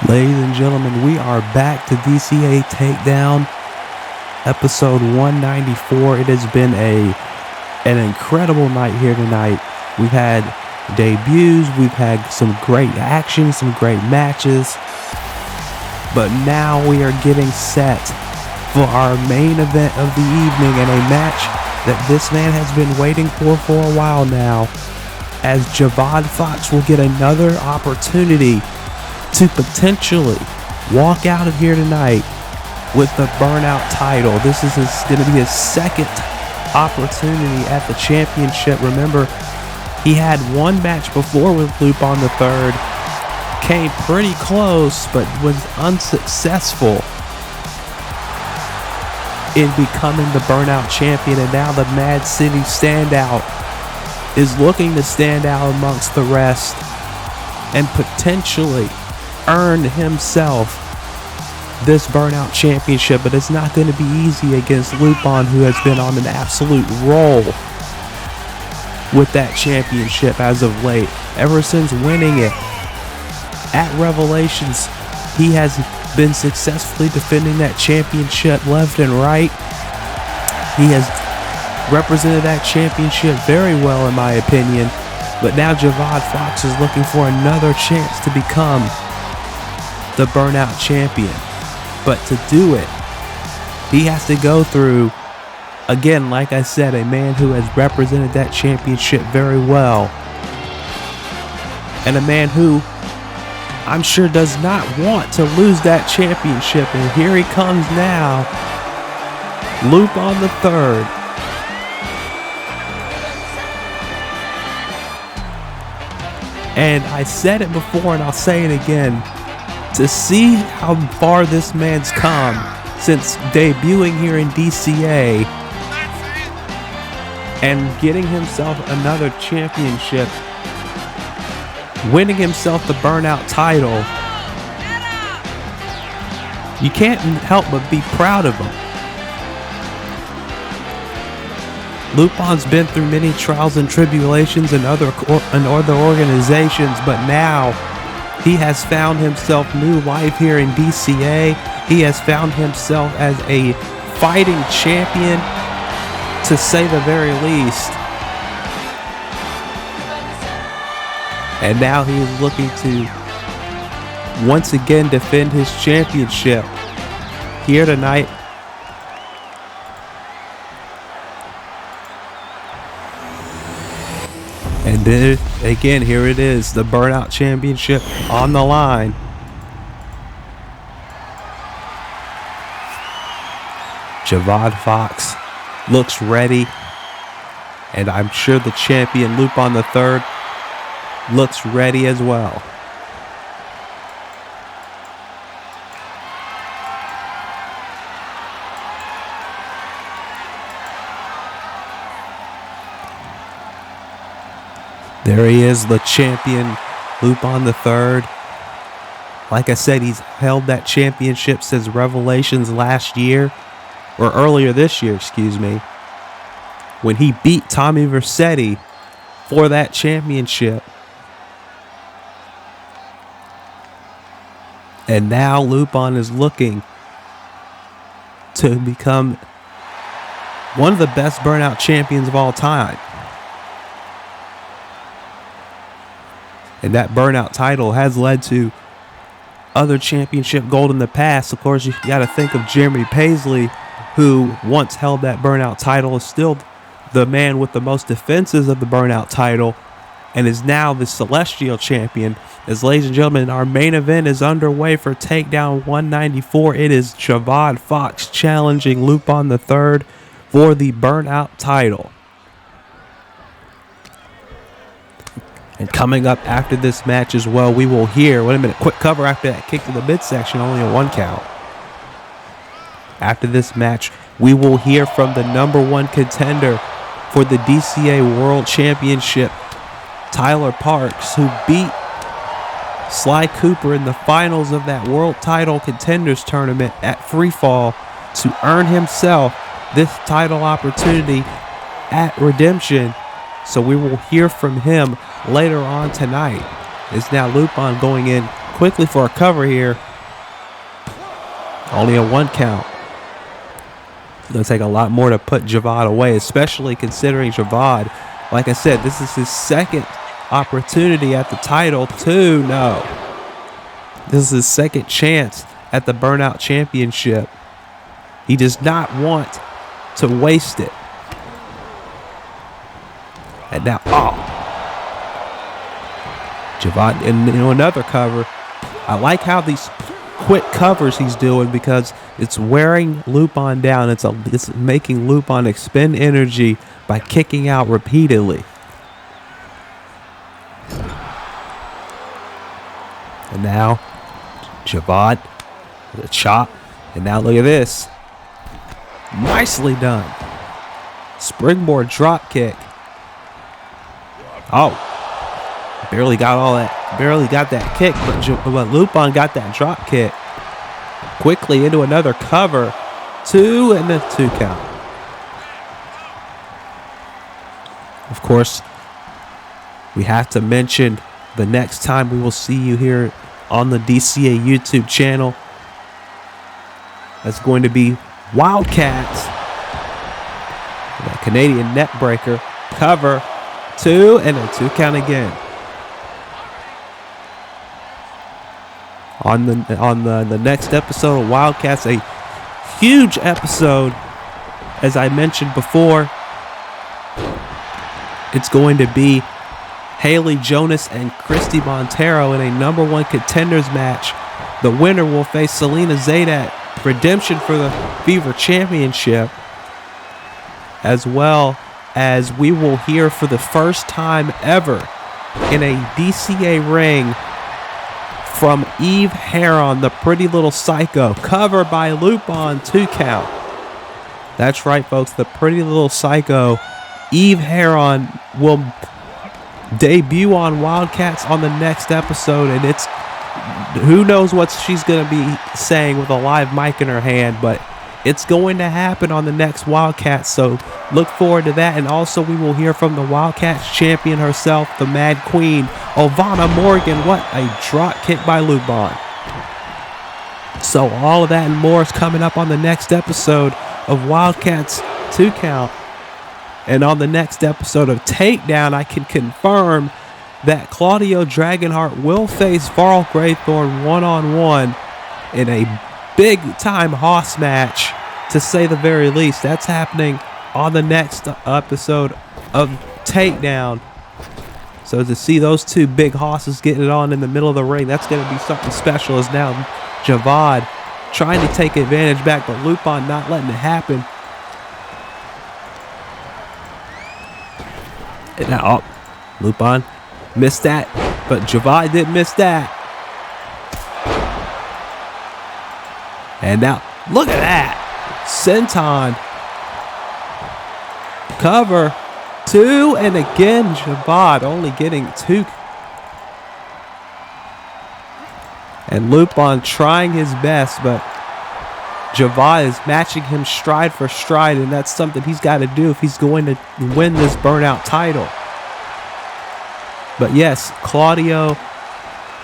Ladies and gentlemen, we are back to DCA Takedown, episode 194. It has been an incredible night here tonight. We've had debuts, we've had some great action, some great matches, but now we are getting set for our main event of the evening, and a match that this man has been waiting for a while now, as Javad Fox will get another opportunity to potentially walk out of here tonight with the Burnout title. This is going to be his second opportunity at the championship. Remember, he had one match before with Lupin the Third, came pretty close, but was unsuccessful in becoming the Burnout champion, and now the Mad City standout is looking to stand out amongst the rest and potentially earn himself this Burnout championship. But it's not going to be easy against Lupin, who has been on an absolute roll with that championship as of late. Ever since winning it at Revelations, he has been successfully defending that championship left and right. He has represented that championship very well, in my opinion. But now Javad Fox is looking for another chance to become the Burnout champion. But to do it, he has to go through, again, like I said, a man who has represented that championship very well, and a man who I'm sure does not want to lose that championship. And here he comes now, Lupin the Third. And I said it before and I'll say it again, to see how far this man's come since debuting here in DCA and getting himself another championship, winning himself the Burnout title, you can't help but be proud of him. Lupin's been through many trials and tribulations in other organizations, but now he has found himself new life here in DCA. He has found himself as a fighting champion, to say the very least. And now he is looking to once again defend his championship here tonight. And then again, here it is, the Burnout Championship on the line. Javad Fox looks ready, and I'm sure the champion Lupin the Third looks ready as well. There he is, the champion, Lupin the Third. Like I said, he's held that championship since Revelations last year, or earlier this year, excuse me, when he beat Tommy Vercetti for that championship. And now Lupin is looking to become one of the best Burnout champions of all time. And that Burnout title has led to other championship gold in the past. Of course, you got to think of Jeremy Paisley, who once held that Burnout title, is still the man with the most defenses of the Burnout title, and is now the Celestial champion. As ladies and gentlemen, our main event is underway for Takedown 194. It is Javad Fox challenging Lupin the Third for the Burnout title. And coming up after this match as well, we will hear, wait a minute, quick cover after that kick to the midsection, only a 1 count. After this match, we will hear from the #1 contender for the DCA World Championship, Tyler Parks, who beat Sly Cooper in the finals of that World Title Contenders Tournament at Freefall to earn himself this title opportunity at Redemption. So we will hear from him later on tonight. It's now Lupin going in quickly for a cover here. Only a 1 count. It's going to take a lot more to put Javad away, especially considering Javad, like I said, this is his second opportunity at the title too. No. This is his second chance at the Burnout Championship. He does not want to waste it. And now, Javad into another cover. I like how these quick covers he's doing because it's wearing Lupin down. It's making Lupin expend energy by kicking out repeatedly. And now, Javad, the chop. And now look at this. Nicely done. Springboard drop kick. Oh. Barely got all that. Barely got that kick, but Lupin got that drop kick. Quickly into another cover. 2 and a 2 count. Of course, we have to mention the next time we will see you here on the DCA YouTube channel. That's going to be Wildcats. That Canadian net breaker. Cover. 2 and a 2 count again. On the next episode of Wildcats, a huge episode, as I mentioned before. It's going to be Haley Jonas and Christy Montero in a #1 contenders match. The winner will face Selena Zayda at Redemption for the Fever Championship, as well as we will hear for the first time ever in a DCA ring from Eve Heron, the Pretty Little Psycho, covered by Lupin, 2 count. That's right, folks, the Pretty Little Psycho, Eve Heron, will debut on Wildcats on the next episode, and it's who knows what she's going to be saying with a live mic in her hand, but it's going to happen on the next Wildcats, so look forward to that. And also we will hear from the Wildcats champion herself, the Mad Queen, Ovana Morgan. What a drop kick by Lupin. So all of that and more is coming up on the next episode of Wildcats 2 count. And on the next episode of Takedown, I can confirm that Claudio Dragonheart will face Varl Graythorne one-on-one in a big-time Hoss match, to say the very least. That's happening on the next episode of Takedown. So to see those two big hosses getting it on in the middle of the ring, that's going to be something special. As now Javad trying to take advantage back, but Lupin not letting it happen. And now, Lupin missed that, but Javad didn't miss that. And now, look at that. Senton. Cover. 2, and again, Javad only getting 2. And Lupin trying his best, but Javad is matching him stride for stride, and that's something he's got to do if he's going to win this Burnout title. But yes, Claudio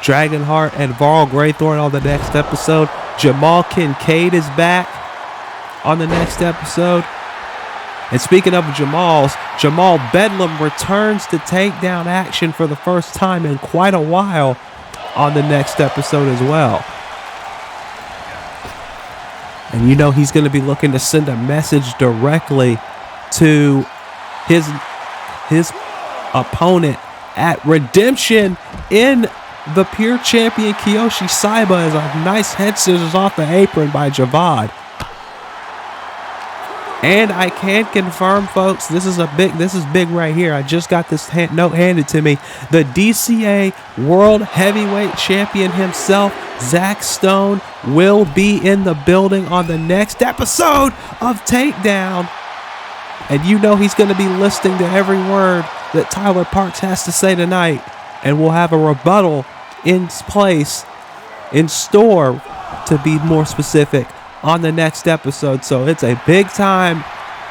Dragonheart and Varl Graythorne on the next episode. Jamal Kincaid is back on the next episode. And speaking of Jamal Bedlam returns to Takedown action for the first time in quite a while on the next episode as well. And you know he's going to be looking to send a message directly to his opponent at Redemption in the pure champion Kiyoshi Saiba, as a nice head scissors off the apron by Javad. And I can confirm, folks, this is big right here. I just got this note handed to me. The DCA World Heavyweight Champion himself, Zach Stone, will be in the building on the next episode of Takedown. And you know he's going to be listening to every word that Tyler Parks has to say tonight. And we'll have a rebuttal in place, in store, to be more specific, on the next episode. So it's a big time.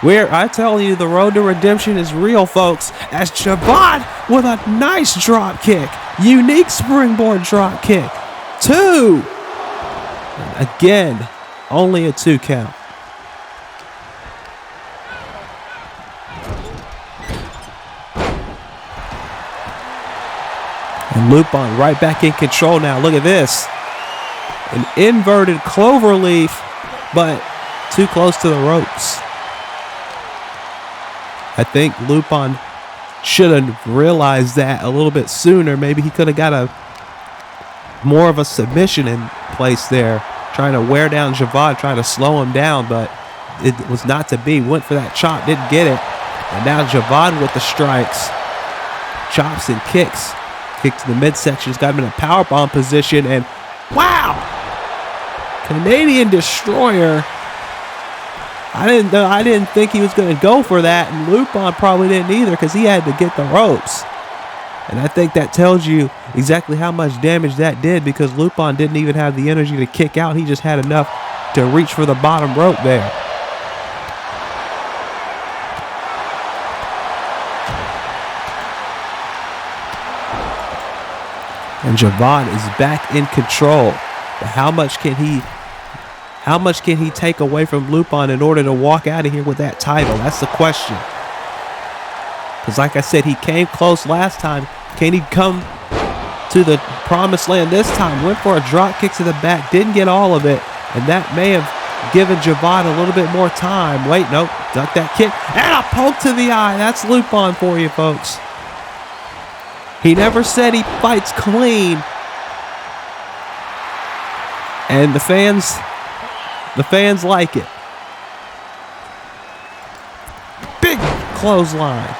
I tell you, the road to redemption is real, folks. As Javad with a nice drop kick, unique springboard drop kick, 2. And again, only a 2 count. And Lupin right back in control now. Look at this. An inverted clover leaf, but too close to the ropes. I think Lupin should have realized that a little bit sooner. Maybe he could have got more of a submission in place there, trying to wear down Javad, trying to slow him down, but it was not to be. Went for that chop, didn't get it. And now Javad with the strikes, chops and kicks. Kick to the midsection, has got him in a powerbomb position, and wow! Canadian Destroyer. I didn't think he was going to go for that, and Lupin probably didn't either because he had to get the ropes. And I think that tells you exactly how much damage that did, because Lupin didn't even have the energy to kick out. He just had enough to reach for the bottom rope there. And Javad is back in control. But how much can he take away from Lupin in order to walk out of here with that title? That's the question. Because like I said, he came close last time. Can he come to the promised land this time? Went for a drop kick to the back. Didn't get all of it. And that may have given Javad a little bit more time. Wait, nope. Duck that kick. And a poke to the eye. That's Lupin for you, folks. He never said he fights clean. And the fans like it. Big clothesline.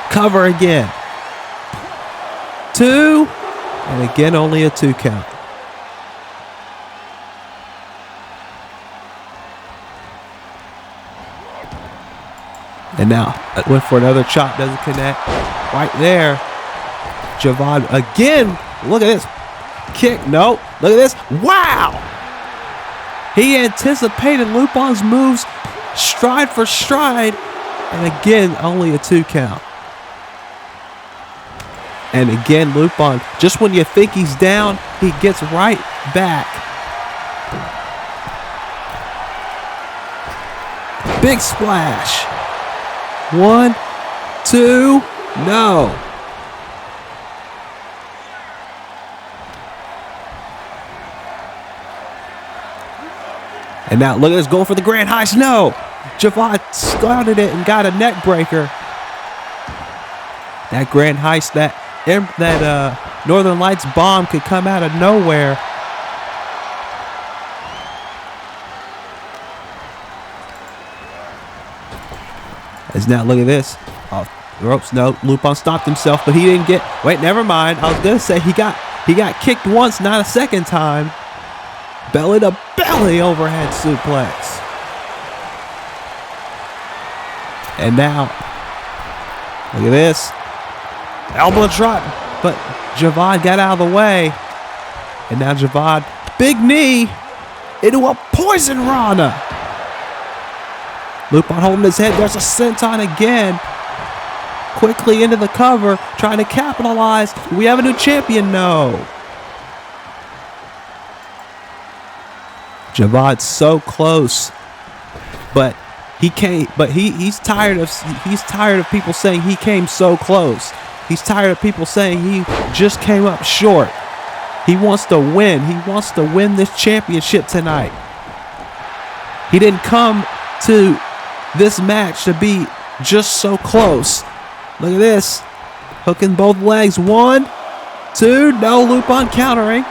Cover again. 2. And again, only a 2 count. And now, went for another chop, doesn't connect. Right there. Javad again. Look at this. Kick. No. Look at this. Wow. He anticipated Lupin's moves stride for stride. And again, only a 2 count. And again, Lupin, just when you think he's down, he gets right back. Big splash. 1, 2, no. And now look at this, going for the grand heist. No. Javad scouted it and got a neck breaker. That grand heist, that Northern Lights bomb could come out of nowhere. As now, look at this. Oh, the ropes, no. Lupin stopped himself, but he didn't get. Wait, never mind. I was gonna say he got kicked once, not a second time. Belly to belly overhead suplex. And now, look at this. Elbow drop, but Javad got out of the way. And now Javad, big knee into a poison Rana. Lupin holding his head. There's a senton again. Quickly into the cover, trying to capitalize. Do we have a new champion? No. Javad's so close, but he can't. But he's tired of people saying he came so close. He's tired of people saying he just came up short. He wants to win. He wants to win this championship tonight. He didn't come to this match to be just so close. Look at this. Hooking both legs. 1, 2. No. Lupin countering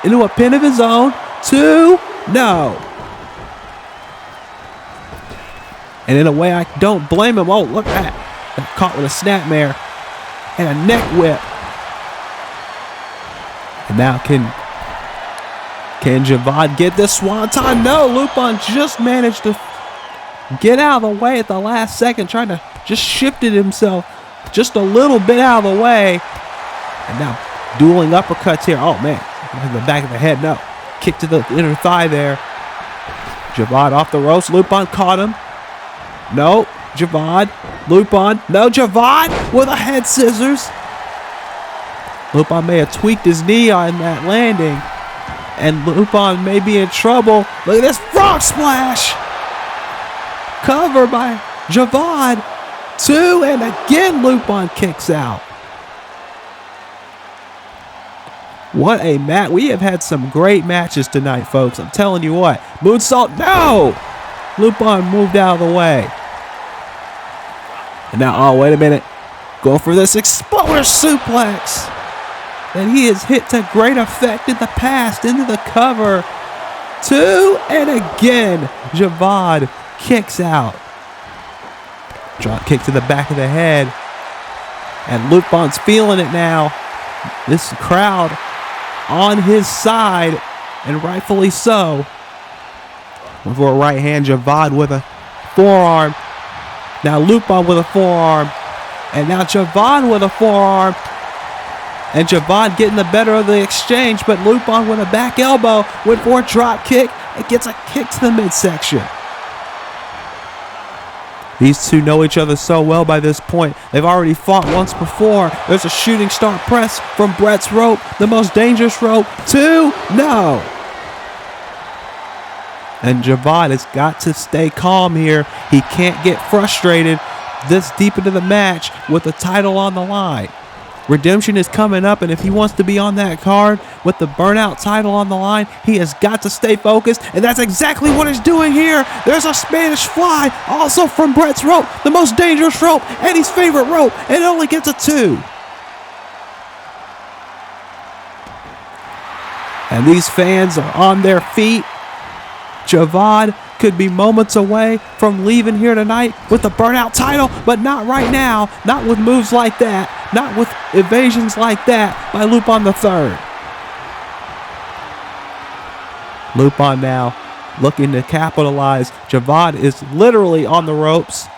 into a pin of his own. 2. No. And in a way, I don't blame him. Oh, look at that. Got caught with a snapmare and a neck whip. And now can Javad get this swanton? No. Lupin just managed to get out of the way at the last second, trying to just shifted himself just a little bit out of the way. And now dueling uppercuts here. Oh, man. In the back of the head. No. Kick to the inner thigh there. Javad off the ropes. Lupin caught him. No. Javad. Lupin. No. Javad with a head scissors. Lupin may have tweaked his knee on that landing. And Lupin may be in trouble. Look at this frog splash. Cover by Javad. 2, and again Lupin kicks out. What a match. We have had some great matches tonight, folks. I'm telling you what. Moonsault, no! Lupin moved out of the way. And now, oh, wait a minute. Go for this exploder suplex. And he has hit to great effect in the past, into the cover. 2, and again, Javad kicks out. Drop kick to the back of the head. And Lupin's feeling it now. This crowd on his side, and rightfully so. For a right hand, Javad with a forearm. Now Lupin with a forearm. And now Javad with a forearm. And Javad getting the better of the exchange, but Lupin with a back elbow went for a drop kick. It gets a kick to the midsection. These two know each other so well by this point. They've already fought once before. There's a shooting star press from Brett's rope. The most dangerous rope. 2, no. And Javad has got to stay calm here. He can't get frustrated this deep into the match with the title on the line. Redemption is coming up, and if he wants to be on that card with the Burnout title on the line, he has got to stay focused, and that's exactly what he's doing here. There's a Spanish fly, also from Brett's rope, the most dangerous rope, Eddie's favorite rope, and it only gets a 2. And these fans are on their feet. Javad could be moments away from leaving here tonight with the Burnout title, but not right now. Not with moves like that. Not with evasions like that by Lupin the Third. Lupin now looking to capitalize. Javad is literally on the ropes.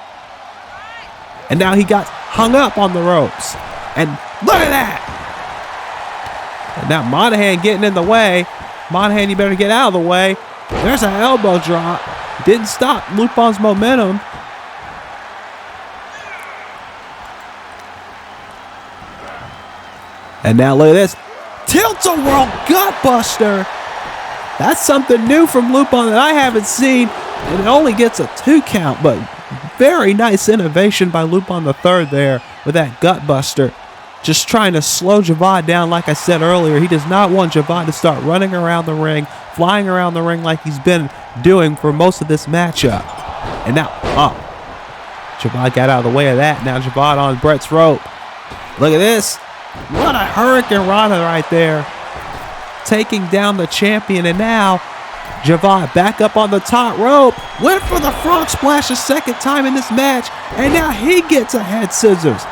And now he got hung up on the ropes. And look at that! And now Monahan getting in the way. Monahan, you better get out of the way. There's an elbow drop. Didn't stop Lupin's momentum. And now look at this. Tilt-a-whirl gutbuster. That's something new from Lupin that I haven't seen. And it only gets a 2 count, but very nice innovation by Lupin the Third there with that gutbuster. Just trying to slow Javad down, like I said earlier. He does not want Javad to start running around the ring, flying around the ring like he's been doing for most of this matchup. And now, Javad got out of the way of that. Now Javad on Brett's rope. Look at this. What a Hurricane Rana right there. Taking down the champion. And now Javad back up on the top rope. Went for the frog splash a second time in this match. And now he gets a head scissors.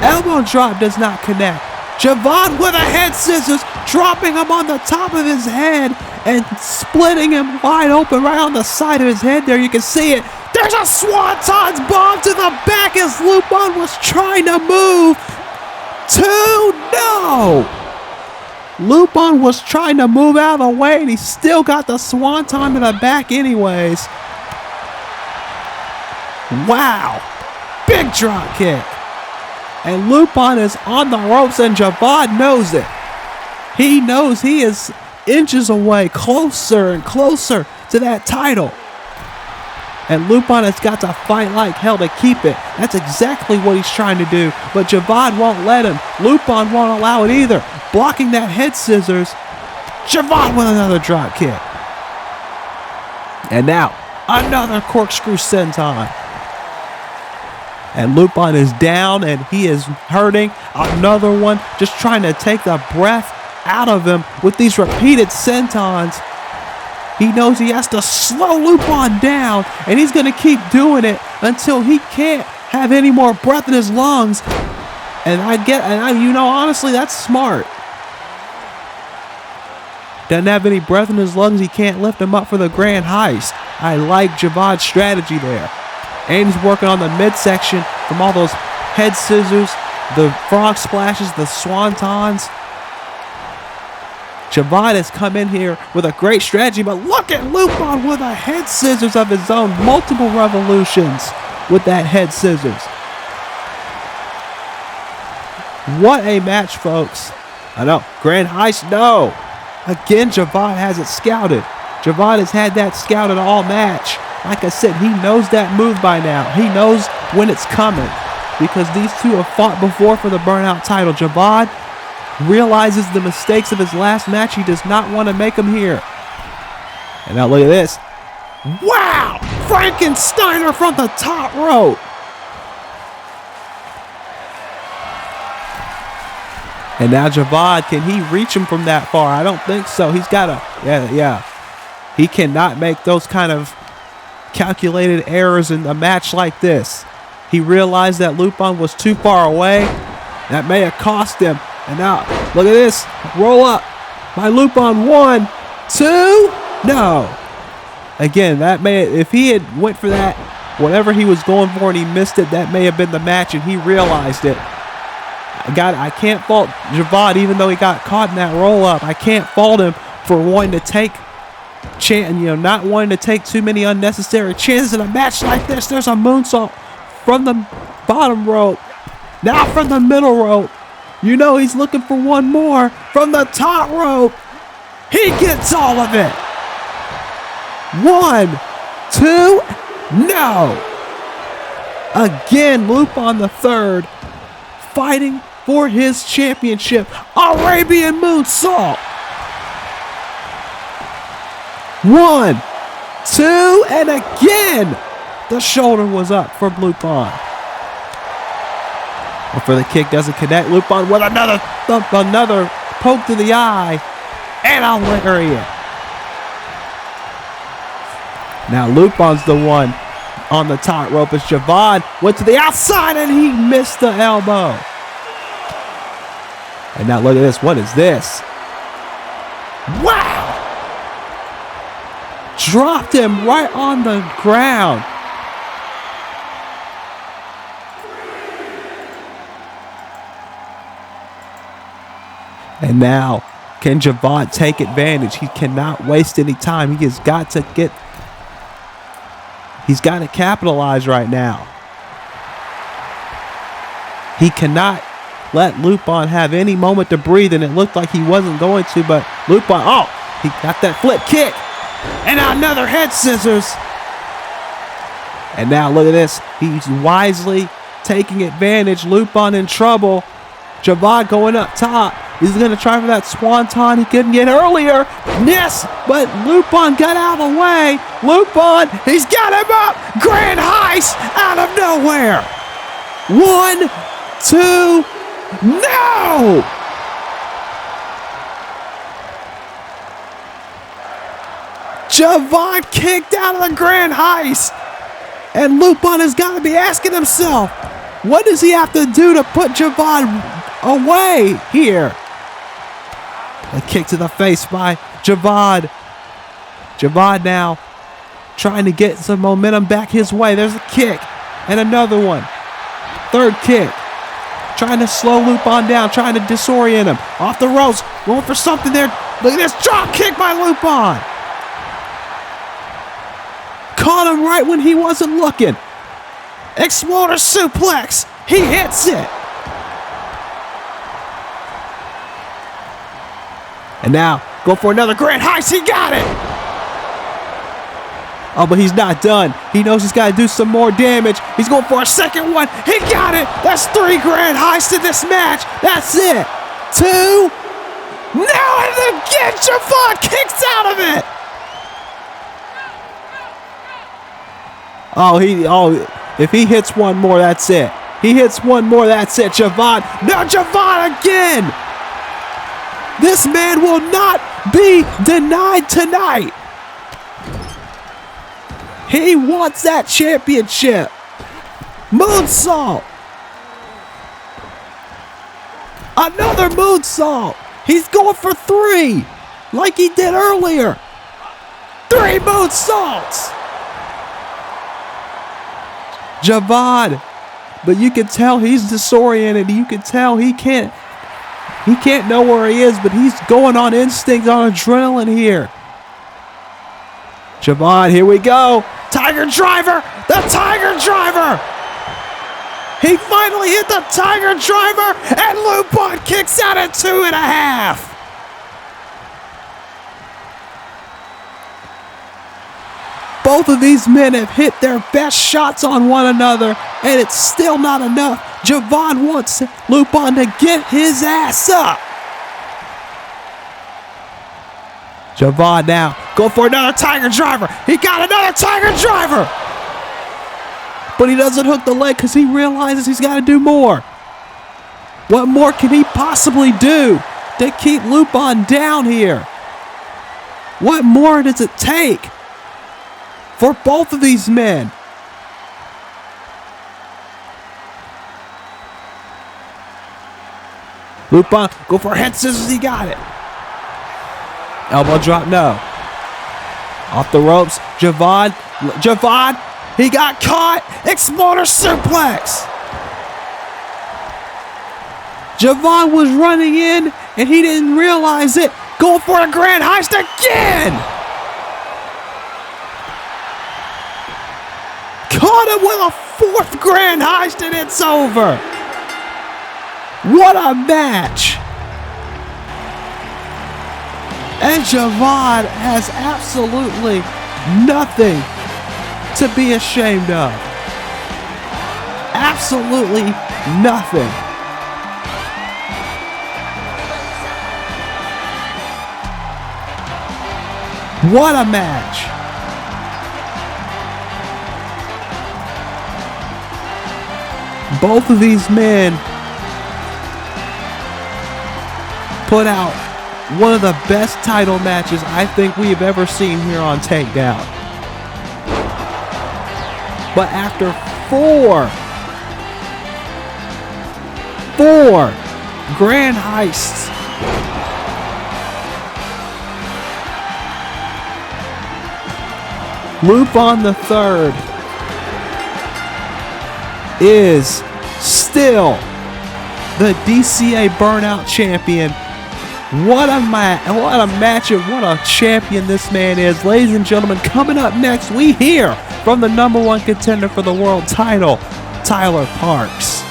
Elbow drop does not connect. Javad with a head scissors, dropping him on the top of his head and splitting him wide open right on the side of his head there. You can see it. There's a Swanton's bomb to the back as Lupin was trying to move. 2, no. Lupin was trying to move out of the way, and he still got the Swanton in the back anyways. Wow. Big drop kick. And Lupin is on the ropes, and Javad knows it. He knows he is inches away, closer and closer to that title. And Lupin has got to fight like hell to keep it. That's exactly what he's trying to do. But Javad won't let him. Lupin won't allow it either. Blocking that head scissors. Javad with another drop kick. And now, another corkscrew senton. And Lupin is down and he is hurting. Another one, just trying to take the breath out of him with these repeated sentons. He knows he has to slow Lupin down, and he's going to keep doing it until he can't have any more breath in his lungs. And honestly, that's smart. Doesn't have any breath in his lungs, he can't lift him up for the grand heist. I like Javad's strategy there. And he's working on the midsection from all those head scissors, the frog splashes, the swantons. Javad has come in here with a great strategy, but look at Lupin with a head scissors of his own. Multiple revolutions with that head scissors. What a match, folks. I know. Grand Heist, no. Again, Javad has it scouted. Javad has had that scouted all match. Like I said, he knows that move by now. He knows when it's coming because these two have fought before for the Burnout title. Javad realizes the mistakes of his last match. He does not want to make them here. And now look at this. Wow! Frankensteiner from the top rope. And now Javad, can he reach him from that far? I don't think so. He's got to, yeah. He cannot make those kind of calculated errors in a match like this. He realized that Lupin was too far away. That may have cost him. And now, look at this. Roll up by Lupin. 1, 2, no. Again, that may, if he had went for that, whatever he was going for and he missed it, that may have been the match and he realized it. I can't fault Javad even though he got caught in that roll up. I can't fault him for wanting to take not wanting to take too many unnecessary chances in a match like this. There's a moonsault from the bottom rope. Now from the middle rope. You know he's looking for one more from the top rope. He gets all of it. 1, 2, no. Again, Lupin the Third fighting for his championship. Arabian moonsault. 1, 2, and again, the shoulder was up for Lupin. Before the kick doesn't connect, Lupin with another thump, another poke to the eye, and a lariat. Now Lupin's the one on the top rope as Javad went to the outside and he missed the elbow. And now look at this. What is this? Wow! Dropped him right on the ground. And now, can Javad take advantage? He cannot waste any time. He has got to he's got to capitalize right now. He cannot let Lupin have any moment to breathe, and it looked like he wasn't going to, but Lupin, he got that flip kick. And now another head scissors. And now look at this. He's wisely taking advantage. Lupin in trouble. Javad going up top. He's going to try for that swanton he couldn't get earlier. Yes, but Lupin got out of the way. Lupin, he's got him up. Grand Heist out of nowhere. 1, 2, no! Javad kicked out of the Grand Heist. And Lupin has got to be asking himself, what does he have to do to put Javad away here? A kick to the face by Javad. Javad now trying to get some momentum back his way. There's a kick and another one. Third kick. Trying to slow Lupin down, trying to disorient him. Off the ropes, going for something there. Look at this drop kick by Lupin. Caught him right when he wasn't looking. Exploder suplex. He hits it. And now, go for another Grand Heist. He got it. Oh, but he's not done. He knows he's got to do some more damage. He's going for a second one. He got it. That's 3 Grand Heists in this match. That's it. 2. Now and again, Javad kicks out of it. If he hits one more, that's it. He hits one more, that's it. Javad. No, Javad again. This man will not be denied tonight. He wants that championship. Moonsault. Another moonsault. He's going for 3, like he did earlier. 3 moonsaults. Javad, but you can tell he's disoriented. You can tell he can't know where he is, but he's going on instinct, on adrenaline here. Javad, here we go. Tiger Driver, the Tiger Driver. He finally hit the Tiger Driver, and Lupin kicks out at 2.5. Both of these men have hit their best shots on one another, and it's still not enough. Javon wants Lupin to get his ass up. Javon now go for another Tiger Driver. He got another Tiger Driver. But he doesn't hook the leg because he realizes he's got to do more. What more can he possibly do to keep Lupin down here? What more does it take for both of these men? Lupin, go for a head scissors, he got it. Elbow drop, no. Off the ropes, Javon, he got caught. Exploder suplex. Javon was running in and he didn't realize it. Going for a grand heist again. Caught him with a fourth grand heist and it's over. What a match. And Javon has absolutely nothing to be ashamed of. Absolutely nothing. What a match. Both of these men put out one of the best title matches I think we've ever seen here on Takedown. But after four grand heists, Lupin the Third is still the DCA Burnout Champion. What a match and what a champion this man is. Ladies and gentlemen, coming up next, we hear from the #1 contender for the world title, Tyler Parks.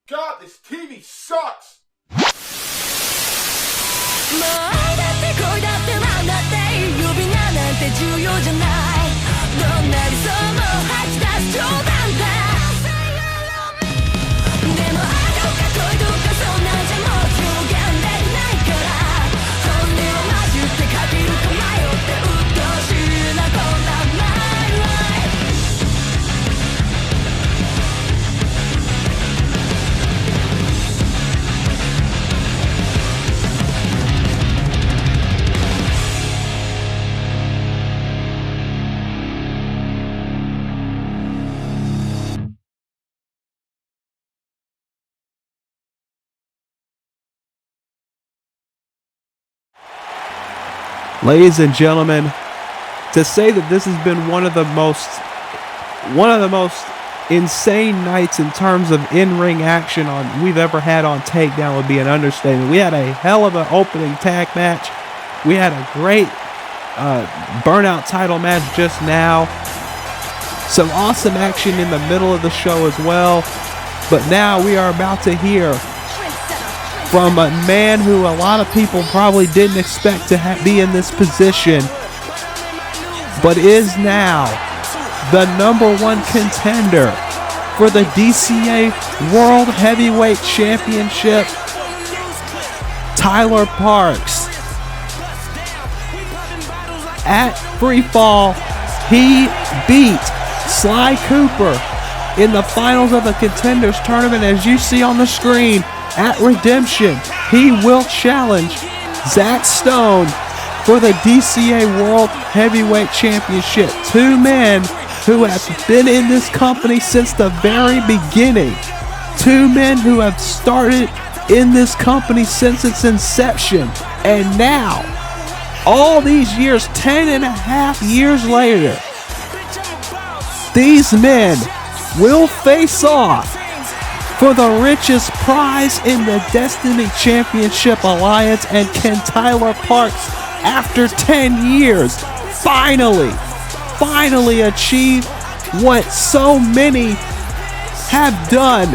God, this TV sucks! もう愛だって恋だってなんだって呼び名なんて重要じゃないどんな理想も吐き出す冗談だでも愛どか恋どかそんなんじゃもう表現できないから本音を混じってかけるか迷って鬱陶しいなこんな My life Ladies and gentlemen, to say that this has been one of the most insane nights in terms of in-ring action we've ever had on Takedown would be an understatement. We had a hell of an opening tag match. We had a great Burnout title match just now. Some awesome action in the middle of the show as well. But now we are about to hear from a man who a lot of people probably didn't expect to be in this position, but is now the #1 contender for the DCA World Heavyweight Championship, Tyler Parks. At Freefall, he beat Sly Cooper in the finals of the Contenders Tournament. As you see on the screen, at Redemption, he will challenge Zach Stone for the DCA World Heavyweight Championship. Two men who have been in this company since the very beginning. Two men who have started in this company since its inception. And now, all these years, 10 and a half years later, these men will face off for the richest prize in the Destiny Championship Alliance. And can Tyler Parks, after 10 years, finally achieve what so many have done,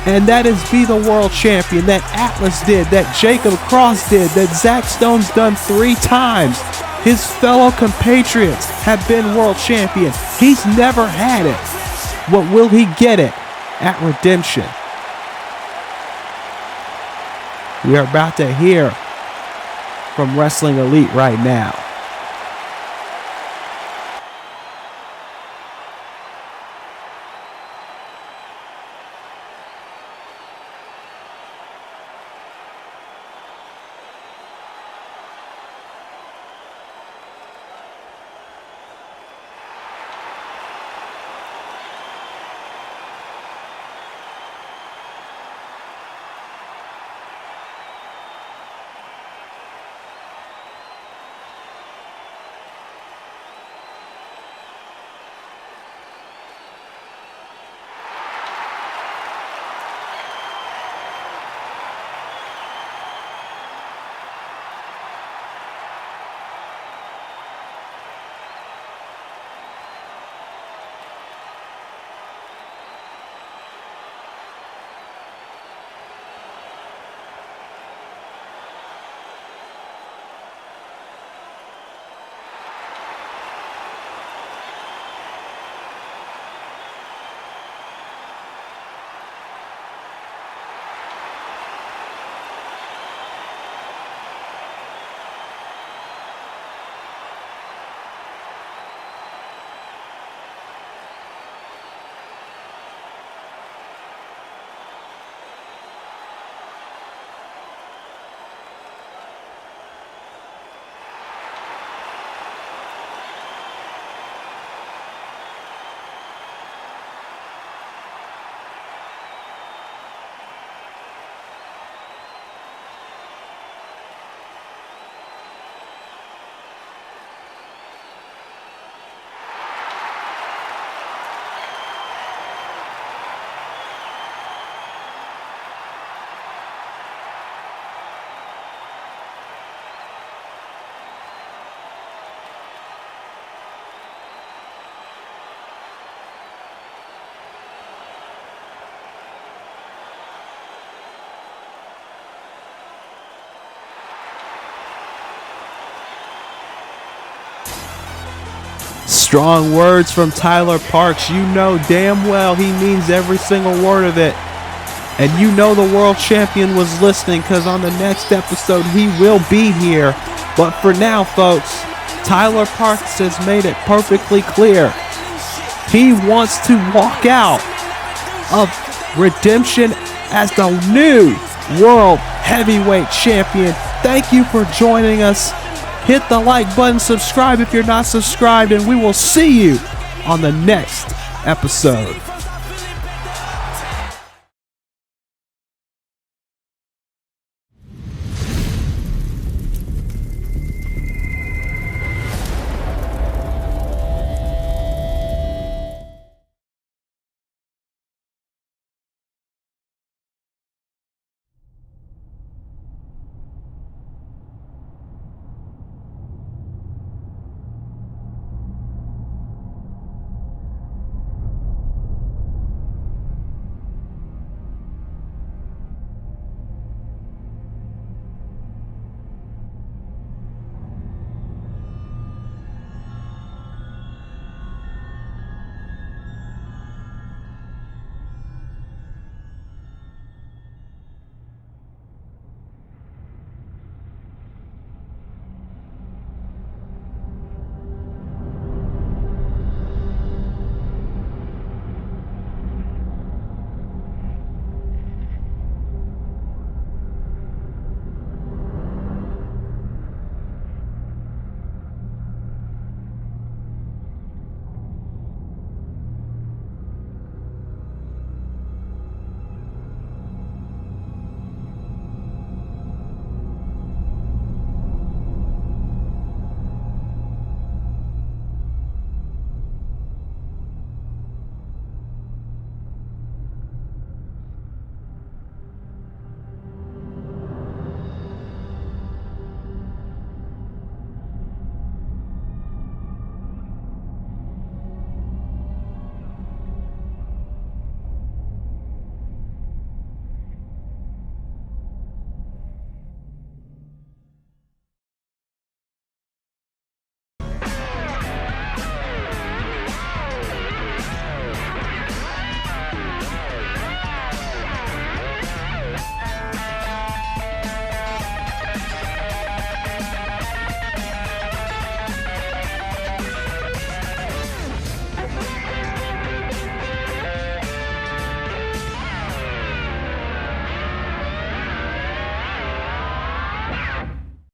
and that is be the world champion that Atlas did, that Jacob Cross did, that Zach Stone's done 3 times. His fellow compatriots have been world champion. He's never had it. What will he get it at Redemption? We are about to hear from Wrestling Elite right now. Strong words from Tyler Parks. You know damn well he means every single word of it. And you know the world champion was listening, because on the next episode he will be here. But for now, folks, Tyler Parks has made it perfectly clear. He wants to walk out of Redemption as the new World Heavyweight Champion. Thank you for joining us. Hit the like button, subscribe if you're not subscribed, and we will see you on the next episode.